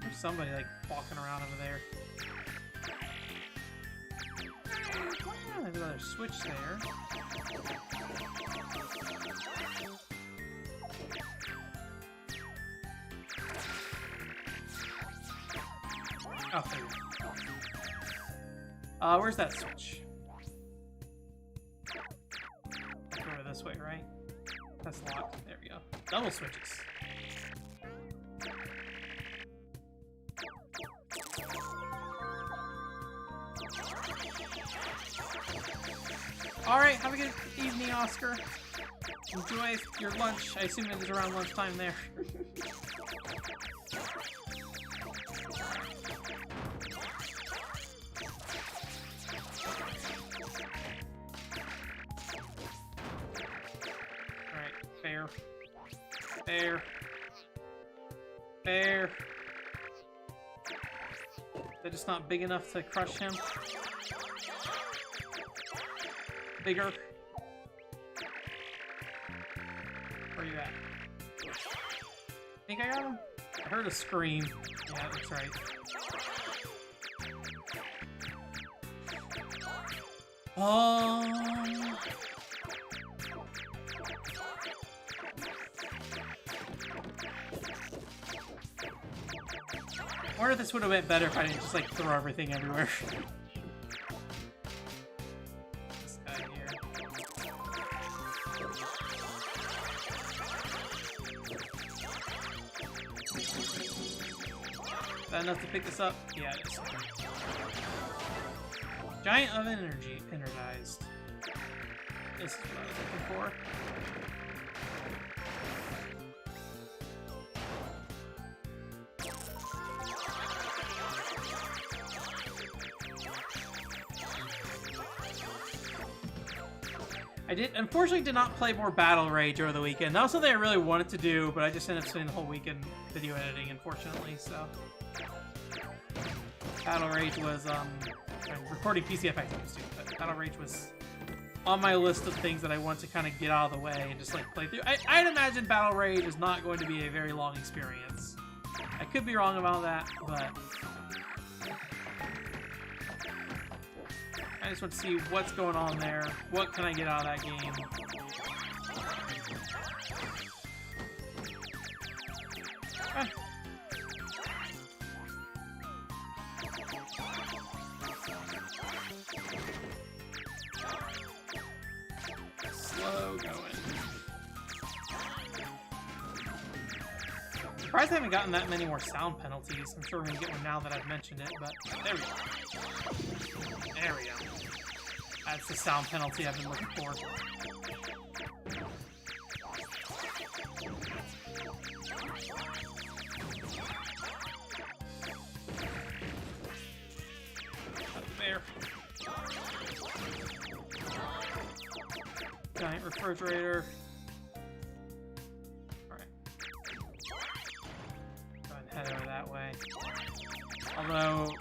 There's somebody, like, walking around over there. There's another switch there. Oh, there we go. Where's that switch? Over this way, right? That's locked. There we go. Double switches. Alright, have a good evening, Oscar. Enjoy your lunch. I assume it is around lunchtime there. Fair. Fair. Fair. They're just not big enough to crush him. Bigger. Where are you at? Think I got him? I heard a scream. Yeah, that's right. I wonder if this would have went better if I didn't just like throw everything everywhere. This guy here. Is that enough to pick this up? Yeah, it is. Giant oven energy energized. This is what I was looking for. I unfortunately did not play more Battle Rage over the weekend. That was something I really wanted to do, but I just ended up spending the whole weekend video editing, unfortunately, so. Battle Rage was, I'm recording PCFX games too, but Battle Rage was on my list of things that I want to kind of get out of the way and just, like, play through. I'd imagine Battle Rage is not going to be a very long experience. I could be wrong about that, but I just want to see what's going on there. What can I get out of that game? slow going. Surprised I haven't gotten that many more sound penalties. I'm sure we're gonna get one now that I've mentioned it, but there we go. There we go. That's the sound penalty I've been looking for. There. Giant refrigerator. Alright. Go ahead and head over that way. Although,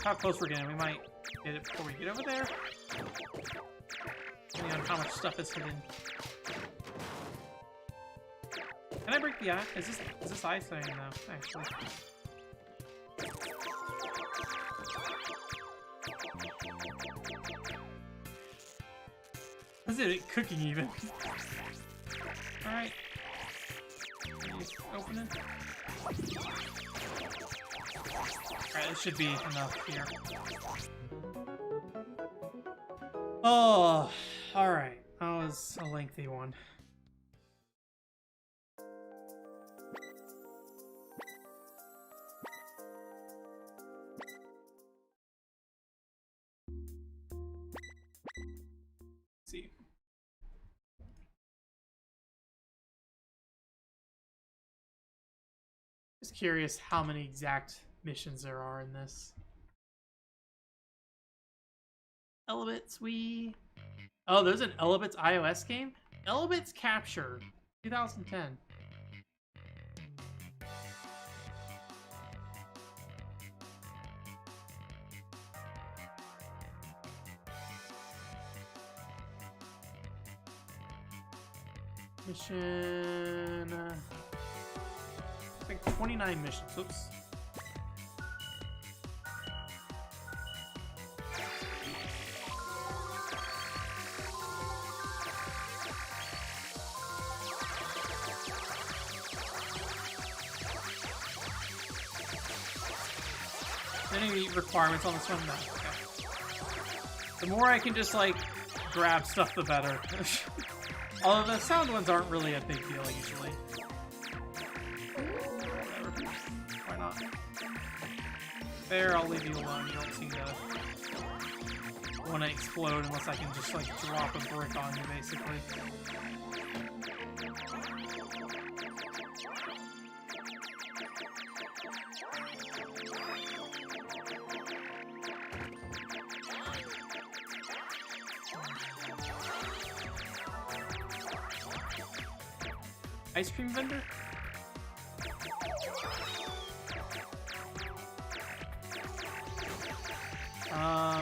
how close we're getting, we might get it before we get over there. Depending on how much stuff is hidden. Can I break the ice? Is this ice? I don't know, actually. Is it cooking even? Alright. Open it. Alright, this should be enough here. Oh, alright. That was a lengthy one. Let's see. Just curious how many exact missions there are in this. Elebits Wii. Oh, there's an Elebits iOS game? Elebits Capture, 2010. Mission... I think 29 missions. Oops. Any requirements on this one? No. Okay. The more I can just, like, grab stuff, the better. Although the sound ones aren't really a big deal, usually. Whatever. Why not? There, I'll leave you alone. You don't seem to want to explode unless I can just, like, drop a brick on you, basically. Ice cream vendor?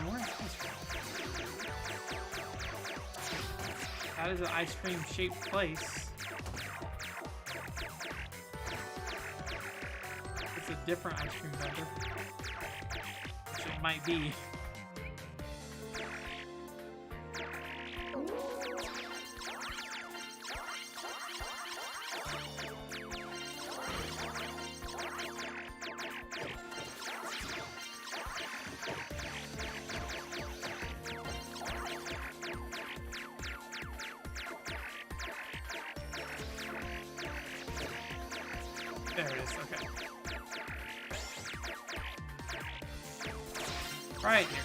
Where's ice cream? That is an ice cream shaped place. It's a different ice cream vendor. Which it might be. There it is, okay. Right here.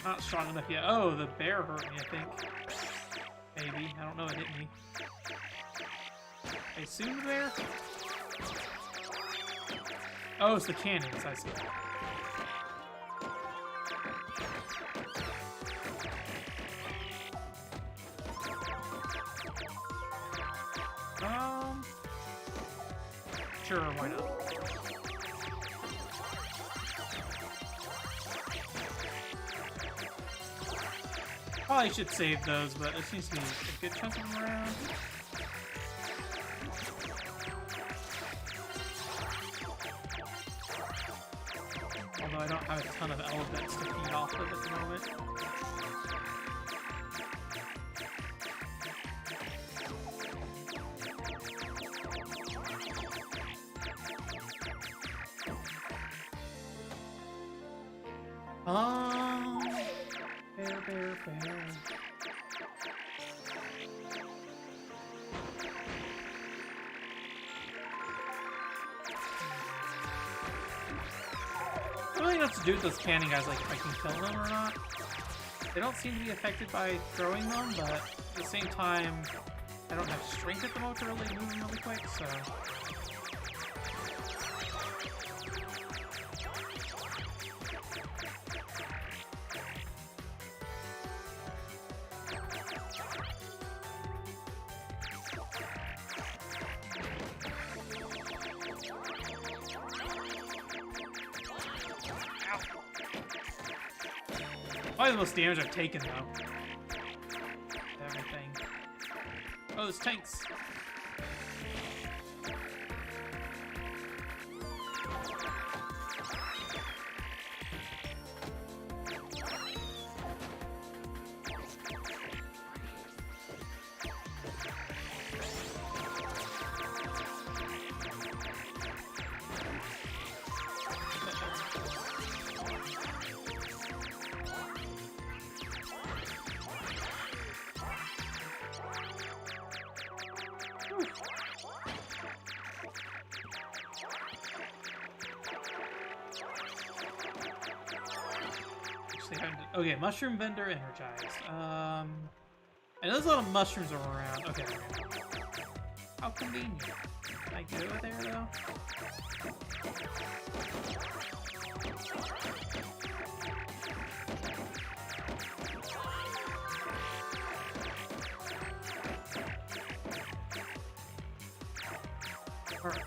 Not strong enough yet. Oh, the bear hurt me, I think. Maybe. I don't know, it hit me. I assume the bear? Oh, it's the cannons, I see. Sure, why not? Probably should save those, but there seems to be a good chunk of them around. Although I don't have a ton of Elebits to feed off of at the moment. Bear. I don't really know what to do with those cannon guys, like if I can kill them or not. They don't seem to be affected by throwing them, but at the same time, I don't have strength at the moment to really move them really quick, so... Probably the most damage I've taken, though. Everything. Oh, there's tanks. Okay, mushroom vendor energized. I know there's a lot of mushrooms around. Okay. How convenient. Can I go there though? Alright.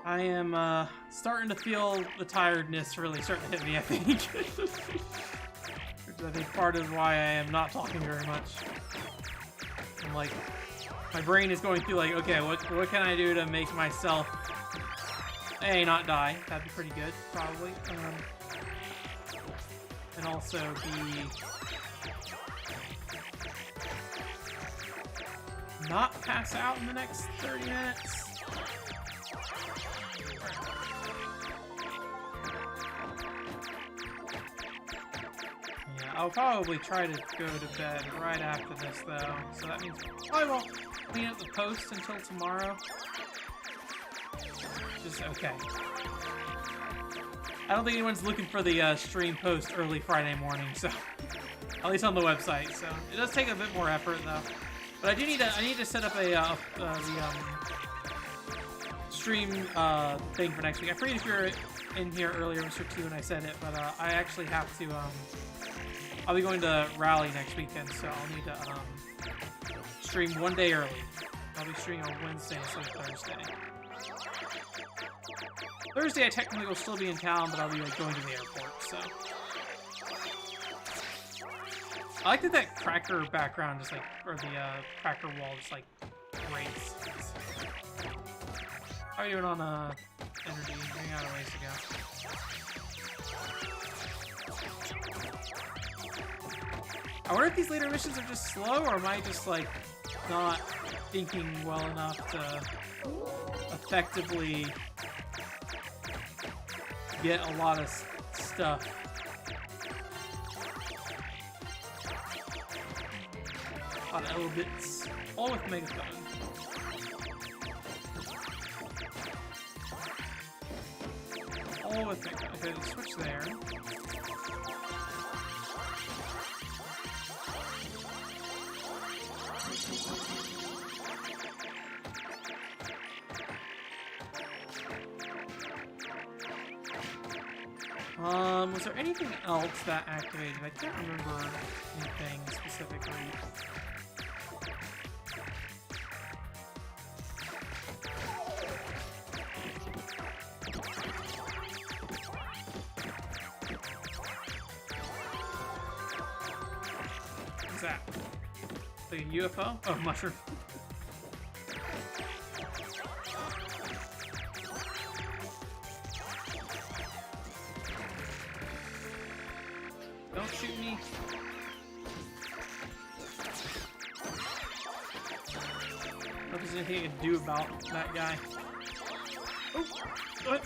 I am starting to feel the tiredness really starting to hit me, I think. Which I think part of why I am not talking very much. I'm like, my brain is going through like, okay, what can I do to make myself A, not die? That'd be pretty good, probably. And also B, not pass out in the next 30 minutes. I'll probably try to go to bed right after this, though. So that means I won't clean up the post until tomorrow. Just okay. I don't think anyone's looking for the stream post early Friday morning, so at least on the website. So it does take a bit more effort, though. But I need to set up a stream thing for next week. I forget if you're in here earlier, Mr. T, when I said it, but I actually have to I'll be going to Rally next weekend, so I'll need to stream one day early. I'll be streaming on Wednesday instead of Thursday. Thursday I technically will still be in town, but I'll be like going to the airport, so. I like that cracker background just like, or the cracker wall just like breaks. How are you doing on energy? We got a ways to go. I wonder if these later missions are just slow, or am I just, like, not thinking well enough to effectively get a lot of stuff. A lot of Elebits, all with Megaphone. All with Megaphone. Okay, let's switch there. Was there anything else that activated? I can't remember anything specifically. What's that? Like a UFO? Oh, mushroom. Don't shoot me. If there's anything I can do about that guy. Oh! What?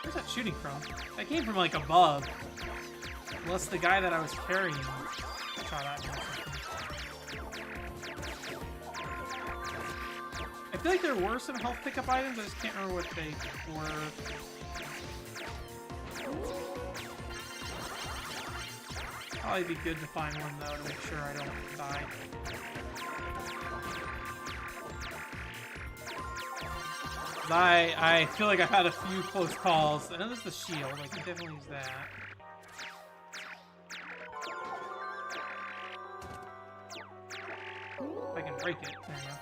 Where's that shooting from? That came from like above. Unless the guy that I was carrying shot at me or something. I feel like there were some health pickup items, I just can't remember what they were. Probably be good to find one though to make sure I don't die. I feel like I've had a few close calls. I know there's the shield, I can definitely use that. If I can break it, there you go.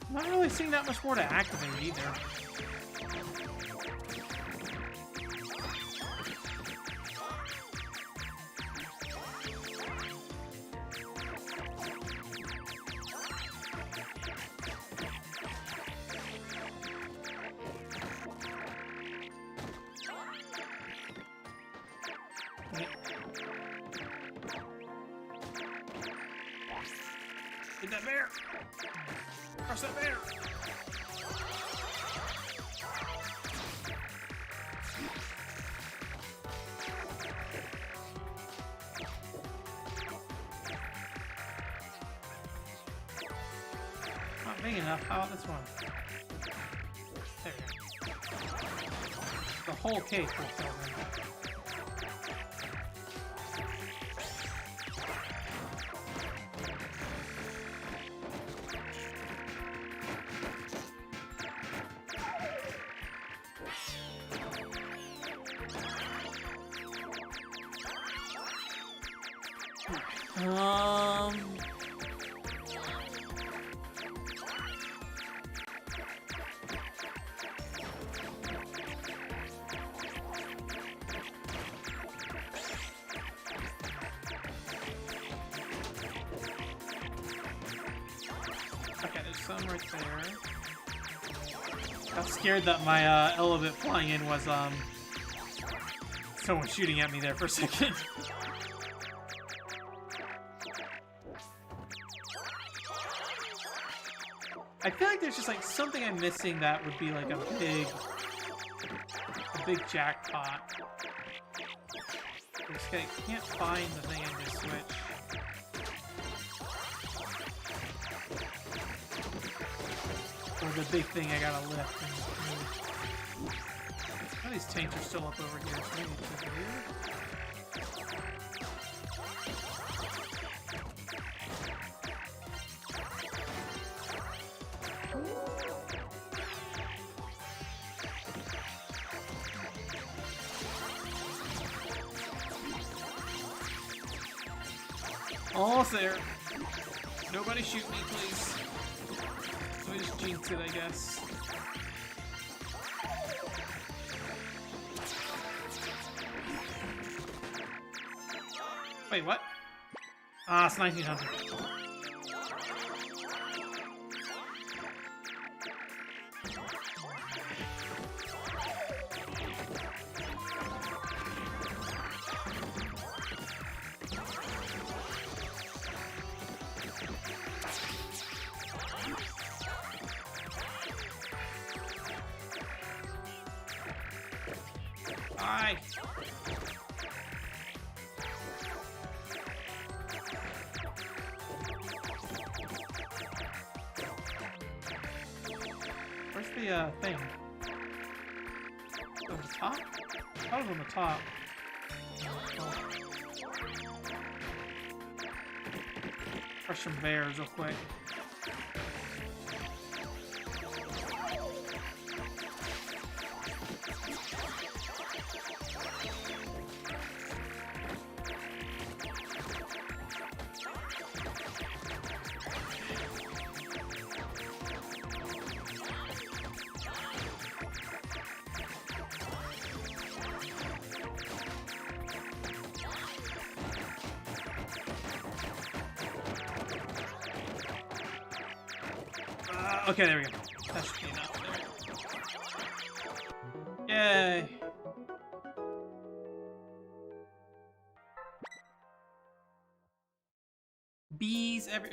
Not really seeing that much more to activate either. Get that bear! Crush that bear! Not big enough. How about this one? There we go. The whole cake will fill in. Okay, there's some right there. I was scared that my Elebit flying in was someone shooting at me there for a second. I feel like there's just like something I'm missing that would be like a big jackpot. I just can't find the thing I just switched. Or the big thing I gotta lift and move. Oh, these tanks are still up over here. So maybe it's over here. Almost there. Nobody shoot me, please. Let me just jinx it, I guess. Wait, what? Ah, it's 1900. Hi. Where's the thing? On the top? I was on the top. Oh. Crush some bears real quick. Okay, there we go. That should be enough. There. Yay.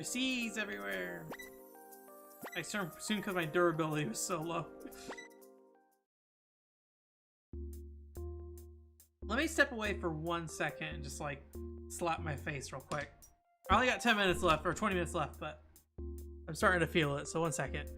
Seas everywhere. I assume because my durability was so low. Let me step away for 1 second and just like slap my face real quick. I only got 10 minutes left, or 20 minutes left, but I'm starting to feel it, so 1 second.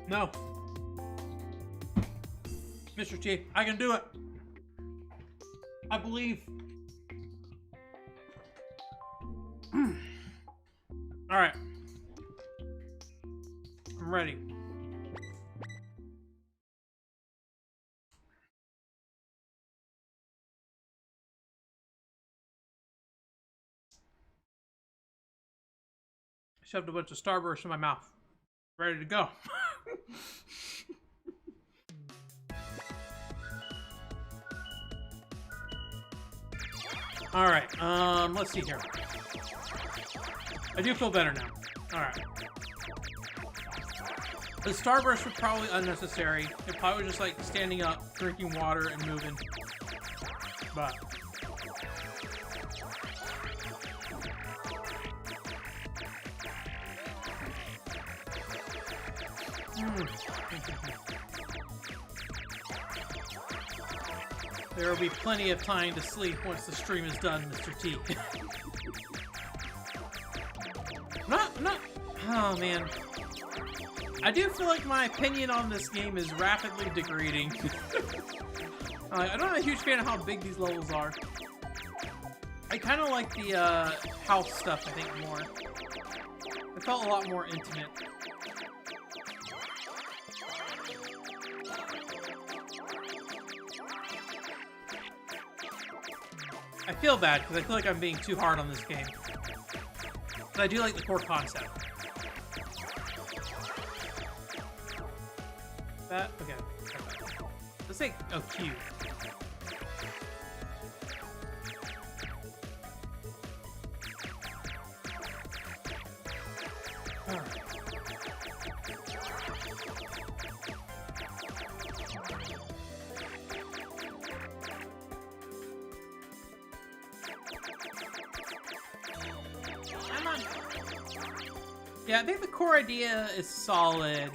No. Mr. T, I can do it. I believe. Alright. I'm ready. Shoved a bunch of Starburst in my mouth. Ready to go. Alright, let's see here. I do feel better now. Alright. The Starburst was probably unnecessary. It probably was just like standing up, drinking water, and moving. But there will be plenty of time to sleep once the stream is done, Mr. T. Oh man. I do feel like my opinion on this game is rapidly degrading. I'm not a huge fan of how big these levels are. I kind of like the house stuff, I think, more. It felt a lot more intimate. I feel bad because I feel like I'm being too hard on this game. But I do like the core concept. That? Okay. Let's say, oh, Q. Alright. Yeah, I think the core idea is solid,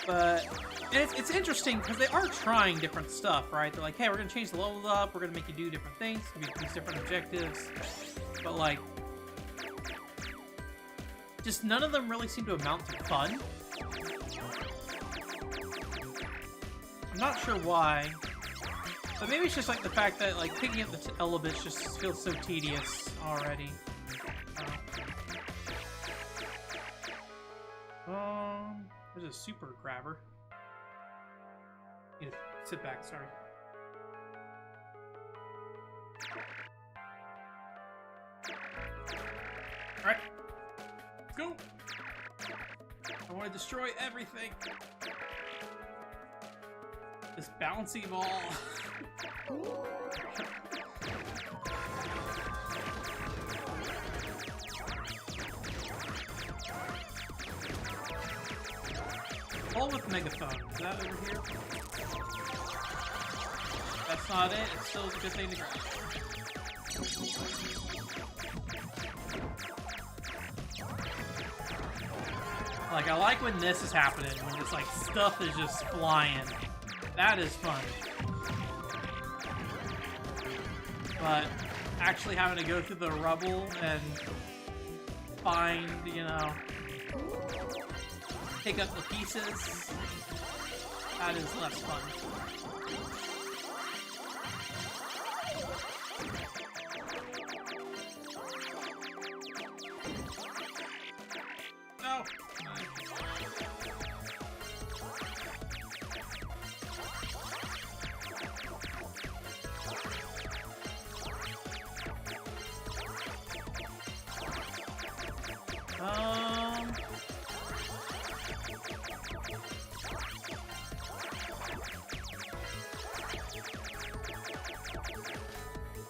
but it's interesting because they are trying different stuff, right? They're like, hey, we're gonna change the level up, we're gonna make you do different things, give you these different objectives, but like, just none of them really seem to amount to fun. I'm not sure why, but maybe it's just like the fact that like picking up the Elebits just feels so tedious already. There's a super grabber. Need to sit back, sorry. Go! I want to destroy everything. This bouncy ball. Ball with megaphone. Is that over here? That's not it. It's still a good thing to grab. Like, I like when this is happening, when just, like, stuff is just flying. That is fun. But actually having to go through the rubble and find, you know, pick up the pieces, that is less fun. No!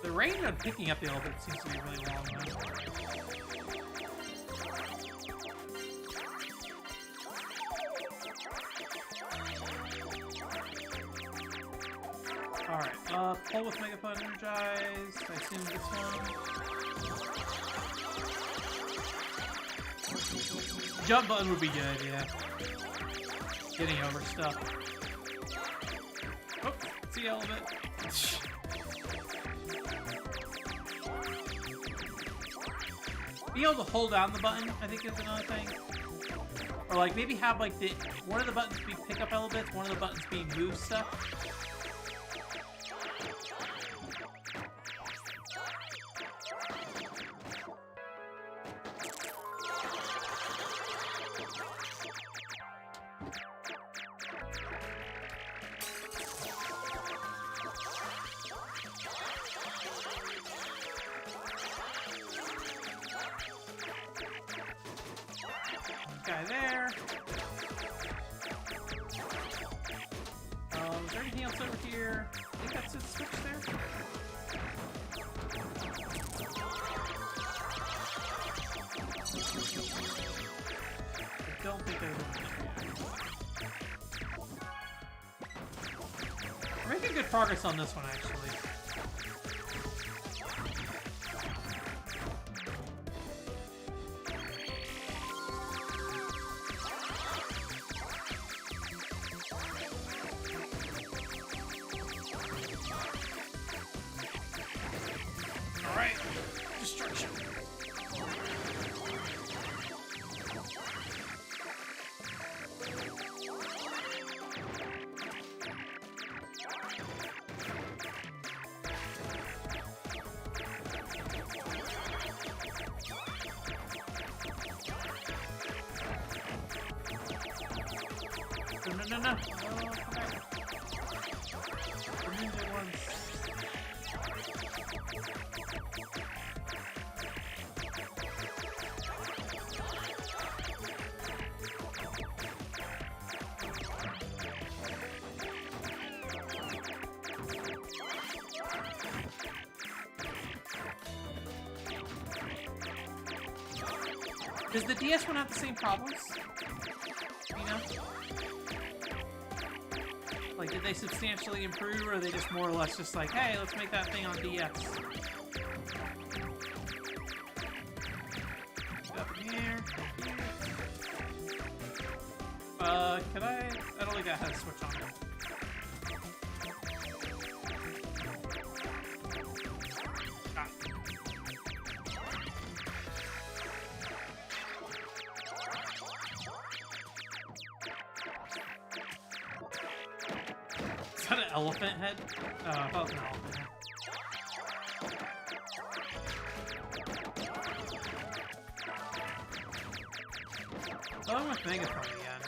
The range on picking up the Elebits seems to be really long though. Alright, pull with Megaphone energized. I assume this one. Jump button would be good, yeah. Getting over stuff. Oh, see Elebit. Being able to hold down the button, I think, is another thing. Or like maybe have like one of the buttons be pick up Elebits, one of the buttons be move stuff. Guy there. Is there anything else over here? I think that's it. Switch there. I don't think there's anything. We're making good progress on this one, actually. Alright, destruction. No. Oh, come back. The ninja ones. Does the DS one have the same problems? You know? Like, did they substantially improve, or are they just more or less just like, hey, let's make that thing on DS? Up in here. Can I don't think that has a switch on it. Ah. Is that an elephant head? Oh, I thought it was an elephant head. Oh, I'm with Megaphone again.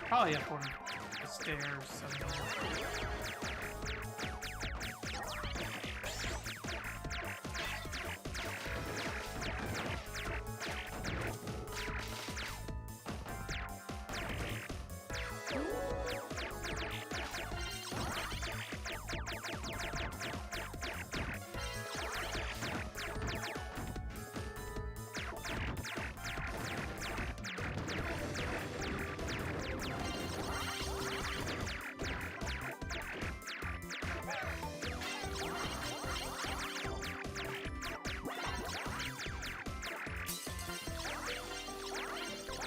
Probably up on the stairs somewhere.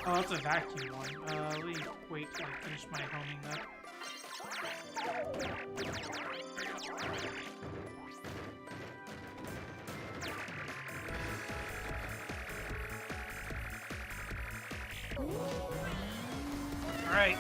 Oh, that's a vacuum one. Let me wait till I finish my homing though. Alright.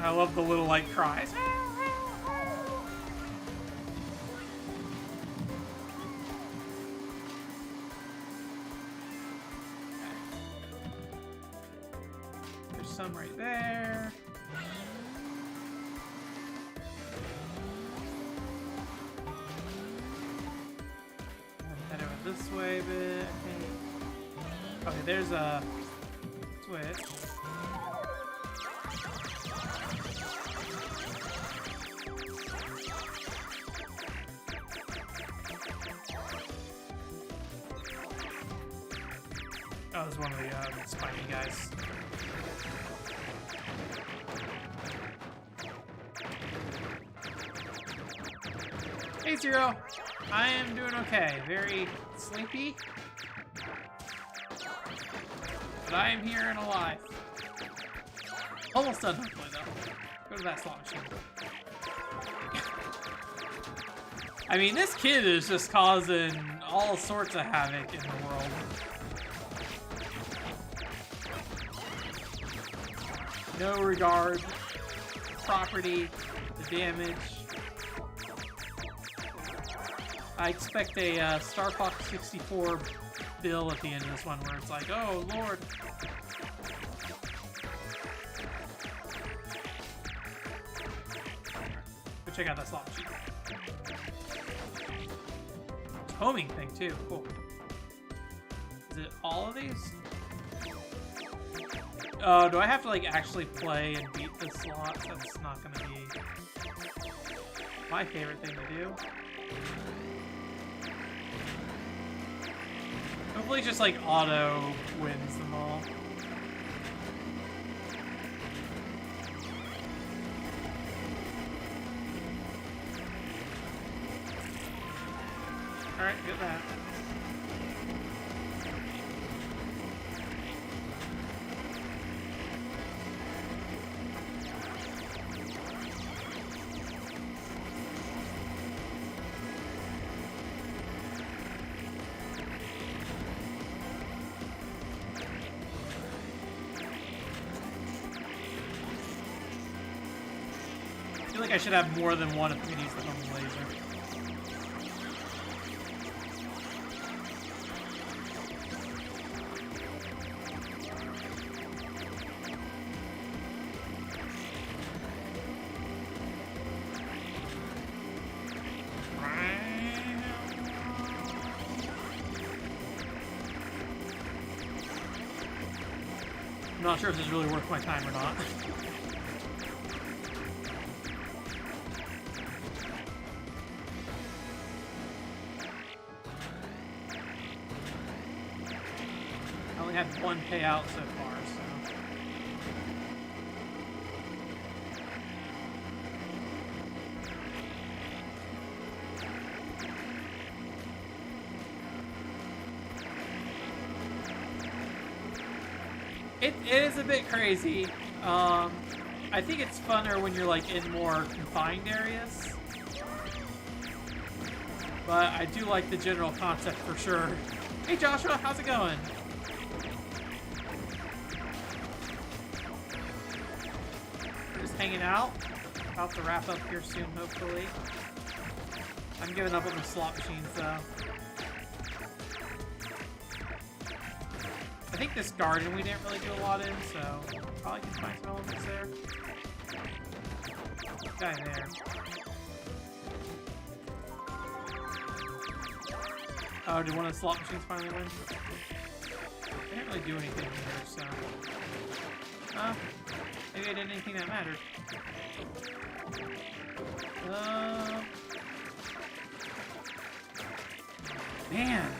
I love the little, like, cries. There's some right there. Head over this way a bit, I think. Okay, there's a switch. Oh, there's one of the spiny guys. Hey, Zero. I am doing okay. Very sleepy. But I am here and alive. Almost done, hopefully, though. Go to that slot machine. I mean, this kid is just causing all sorts of havoc in the world. No regard, property, the damage. I expect a Star Fox 64 bill at the end of this one where it's like, oh lord. Go check out that slot machine. Homing thing too, cool. Is it all of these? Oh, do I have to like actually play and beat the slot? That's not gonna be my favorite thing to do. Hopefully just like auto wins them all. Alright, get that. I feel like I should have more than one if I'm gonna use the homing laser. I'm not sure if this is really worth my time or not. I only had one payout so far, so. It is a bit crazy. I think it's funner when you're like in more confined areas. But I do like the general concept for sure. Hey Joshua, how's it going? We're just hanging out. About to wrap up here soon, hopefully. I'm giving up on the slot machines though. I think this garden we didn't really do a lot in, so probably can find some elements there. Guy there. Oh, did one of the slot machines finally win? They didn't really do anything here, so. Maybe I did anything that mattered. Man,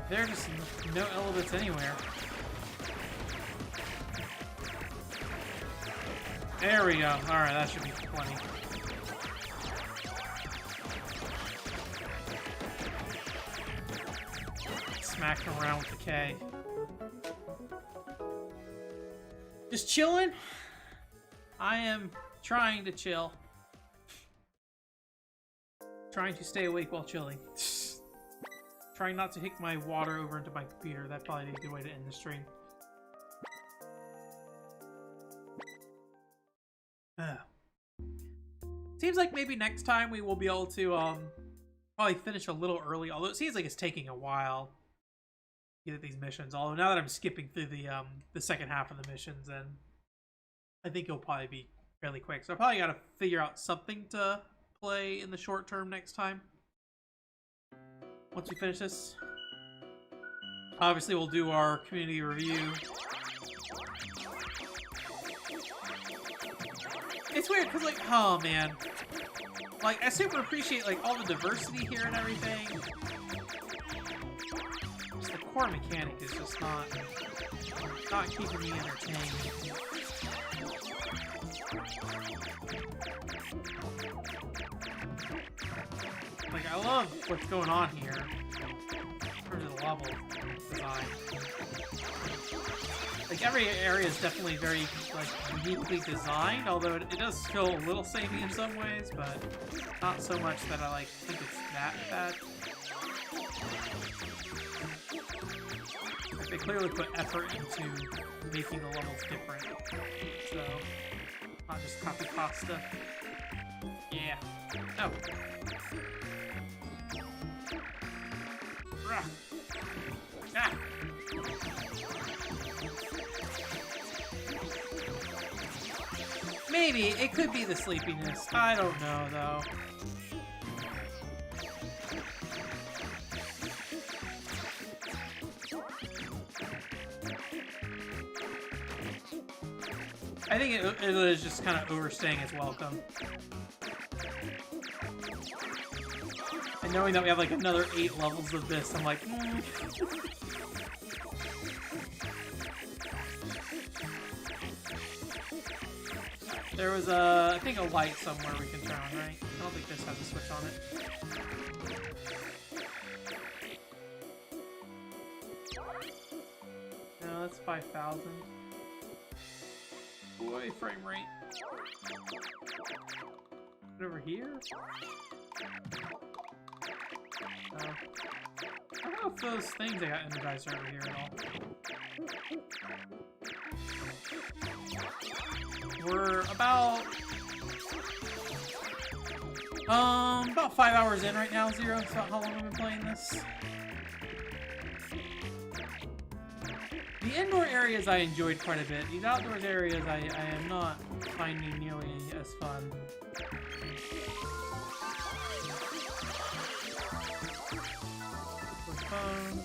there are just no Elebits anywhere. There we go. Alright, that should be plenty. Smack him around with the K. Just chilling? I am trying to chill. Trying to stay awake while chilling. Trying not to hit my water over into my computer. That'd probably be a good way to end the stream. Seems like maybe next time we will be able to probably finish a little early, although it seems like it's taking a while to get these missions. Although now that I'm skipping through the second half of the missions, then I think it'll probably be fairly quick. So I probably gotta figure out something to play in the short term next time. Once we finish this. Obviously we'll do our community review. It's weird because, like, oh man, like, I super appreciate, like, all the diversity here and everything. Just the core mechanic is just not keeping me entertained. Like, I love what's going on here in terms of the level design. Like, every area is definitely very, like, uniquely designed, although it does feel a little samey in some ways, but not so much that I, like, think it's that bad. Like, they clearly put effort into making the levels different, so not just copy pasta. Yeah. Oh. Ah. Maybe. It could be the sleepiness. I don't know, though. I think it is just kind of overstaying its welcome. And knowing that we have like another 8 levels of this, I'm like, There was I think a light somewhere we can turn on, right? I don't think this has a switch on it. No, that's 5,000. Boy, frame rate. Over here? Oh. I don't know if those things I got energized are over here at all. We're about 5 hours in right now, Zero. That's about how long I've been playing this. The indoor areas I enjoyed quite a bit. These outdoors areas I am not finding nearly as fun. Phone.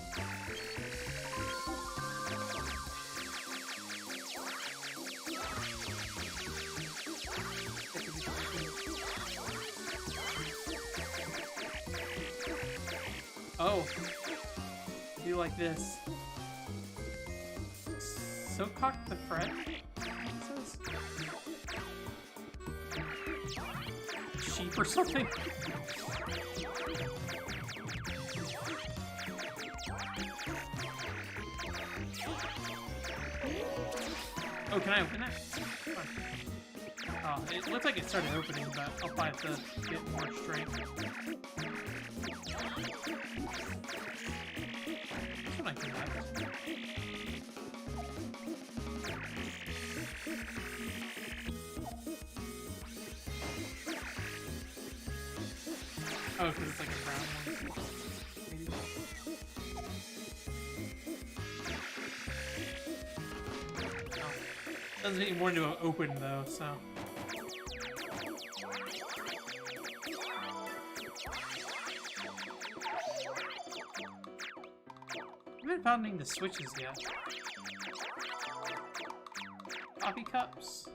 Oh, do you like this? So cock the Fred? Sheep or something? Oh, can I open it? Oh, it looks like it started opening, but I'll probably have to get more strength. This one I can have. Oh, because it's like a brown one. Maybe. Oh. Doesn't need more to open though, so. I haven't found any of the switches yet. Coffee cups.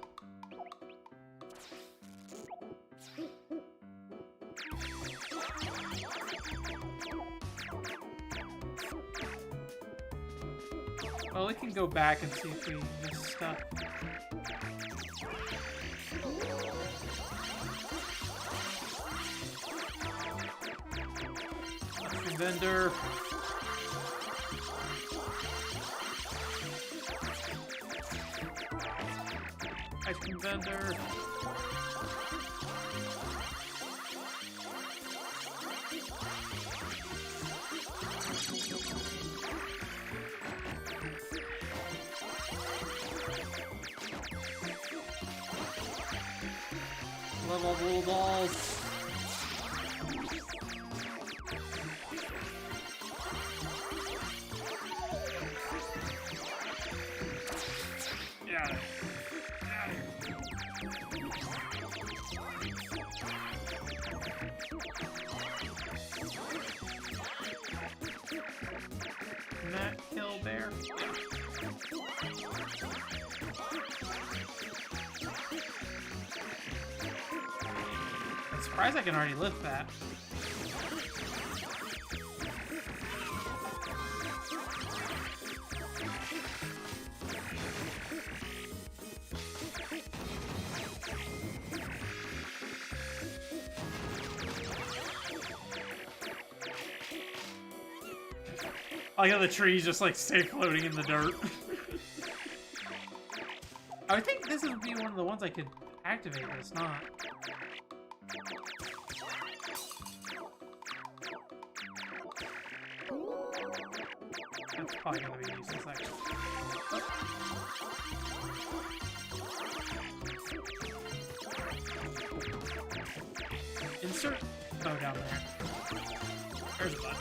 Well, we can go back and see if we missed stuff. cream vendor. Ice cream vendor. Love all the little dolls. Yeah. Matt Kill Bear. I'm surprised I can already lift that. I like how the trees just like stay floating in the dirt. I would think this would be one of the ones I could activate, but it's not. That's probably gonna be useless, actually. Oh. Insert. Oh, down there. There's a bunch.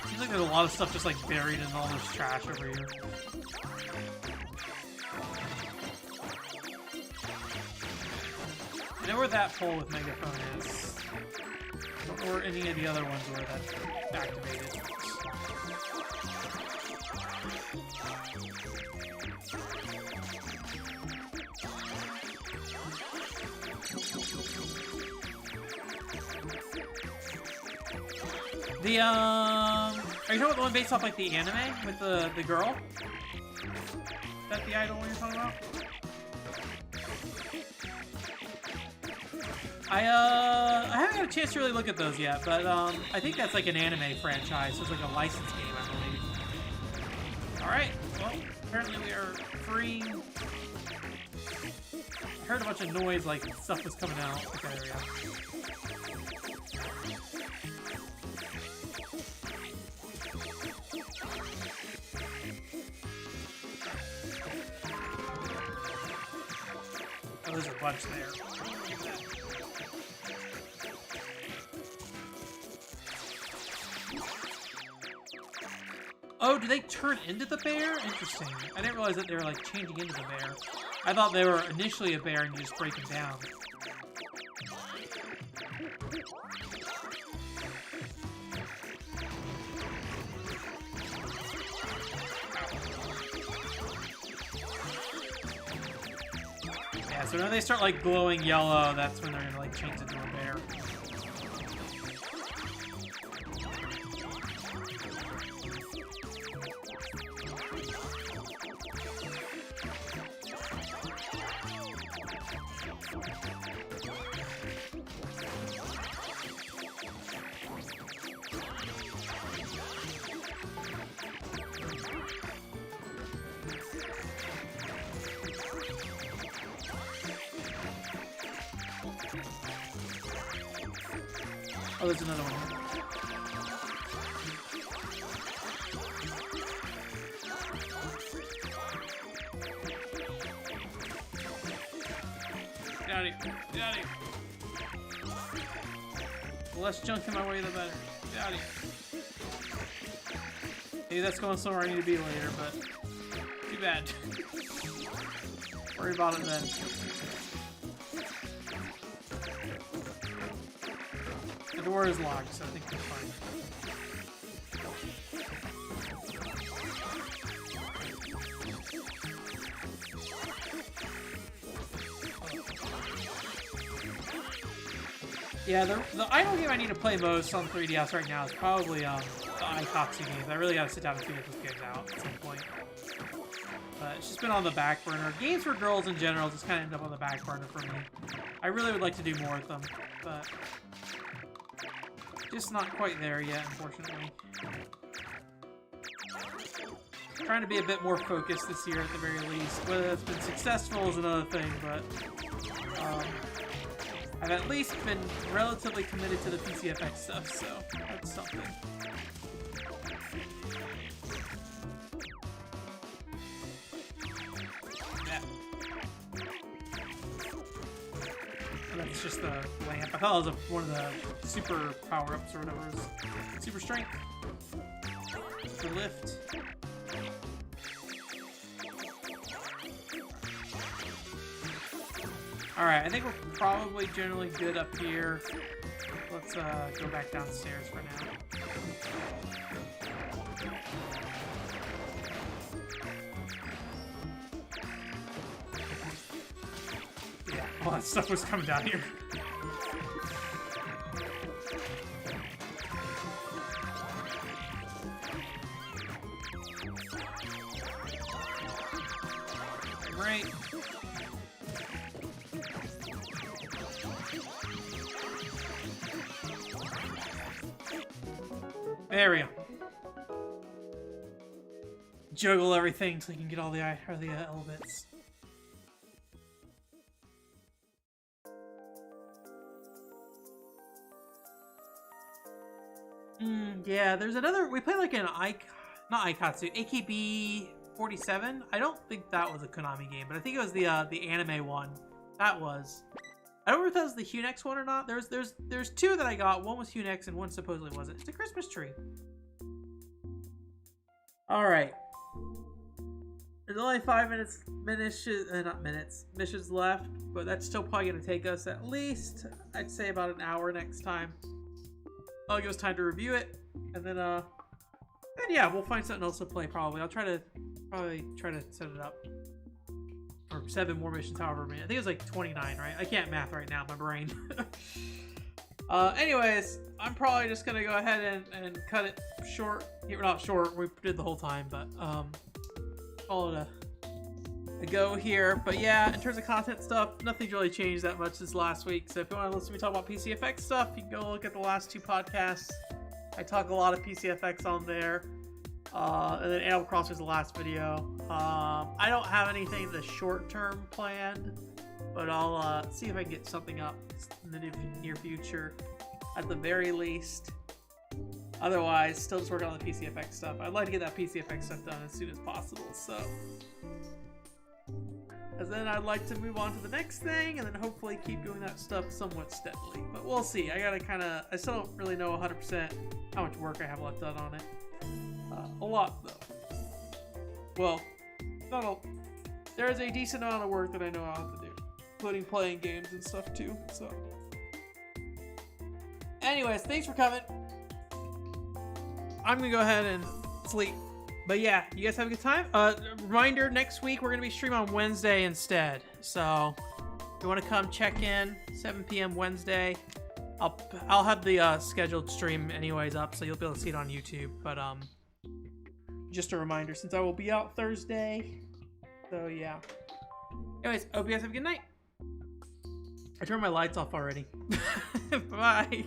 Seems like there's a lot of stuff just like buried in all this trash over here. I know where that pole with megaphone is. Or any of the other ones where that's activated. The are you talking about the one based off like the anime with the girl? Is that the idol you're talking about? I haven't had a chance to really look at those yet, but I think that's like an anime franchise, so it's like a licensed game, I believe. Alright, well, apparently we are free. I heard a bunch of noise, like stuff was coming out. Okay, there we go. Oh, there's a bunch there. Oh, do they turn into the bear? Interesting. I didn't realize that they were like changing into the bear. I thought they were initially a bear and you just break them down. Yeah, so when they start like glowing yellow, that's when they're gonna like change into a bear. Oh, there's another one. Get out of here. Get out of here. The less junk in my way, the better. Get out of here. Maybe that's going somewhere I need to be later, but too bad. Worry about it then. The door is locked, so I think we're fine. Yeah, the idle game I need to play most on 3DS right now is probably the Aikatsu games. I really gotta sit down and figure those games out at some point. But it's just been on the back burner. Games for girls in general just kind of end up on the back burner for me. I really would like to do more with them, but just not quite there yet, unfortunately. Trying to be a bit more focused this year at the very least. Whether that's been successful is another thing, but I've at least been relatively committed to the PCFX stuff, so that's something. Yeah. And that's just the lamp. I thought it was one of the super power-ups or whatever. It was super strength. The lift. Alright, I think we're probably generally good up here. Let's go back downstairs for now. Yeah, all that stuff was coming down here. Right. There we go. Juggle everything so you can get all the Elebits. Yeah, there's another. We played like not Aikatsu, AKB 47. I don't think that was a Konami game, but I think it was the anime one. That was. I don't remember if that was the Hunex one or not. There's two that I got. One was Hunex and one supposedly wasn't. It's a Christmas tree. All right. There's only 5 missions left, but that's still probably gonna take us at least, I'd say, about an hour next time. That'll give us time to review it, and then yeah, we'll find something else to play probably. I'll try to set it up. Or 7 more missions, however many. I think it was like 29, right? I can't math right now, my brain. Anyways, I'm probably just gonna go ahead and cut it short. We're not short, we did the whole time, but call it a go here. But yeah, in terms of content stuff, nothing's really changed that much this last week. So if you want to listen to me talk about PCFX stuff, you can go look at the last 2 podcasts. I talk a lot of PCFX on there. And then Animal Crossing was the last video. I don't have anything in the short term planned, but I'll see if I can get something up in the near future at the very least. Otherwise, still just working on the PCFX stuff. I'd like to get that PCFX stuff done as soon as possible, so. And then I'd like to move on to the next thing, and then hopefully keep doing that stuff somewhat steadily. But we'll see. I still don't really know 100% how much work I have left done on it. A lot, though. Well, not a. There is a decent amount of work that I know I have to do, including playing games and stuff too. So, anyways, thanks for coming. I'm gonna go ahead and sleep. But yeah, you guys have a good time. Reminder: next week we're gonna be streaming on Wednesday instead. So, if you want to come check in, 7 p.m. Wednesday. I'll have the scheduled stream anyways up, so you'll be able to see it on YouTube. But just a reminder, since I will be out Thursday. So yeah. Anyways, hope you guys have a good night. I turned my lights off already. Bye.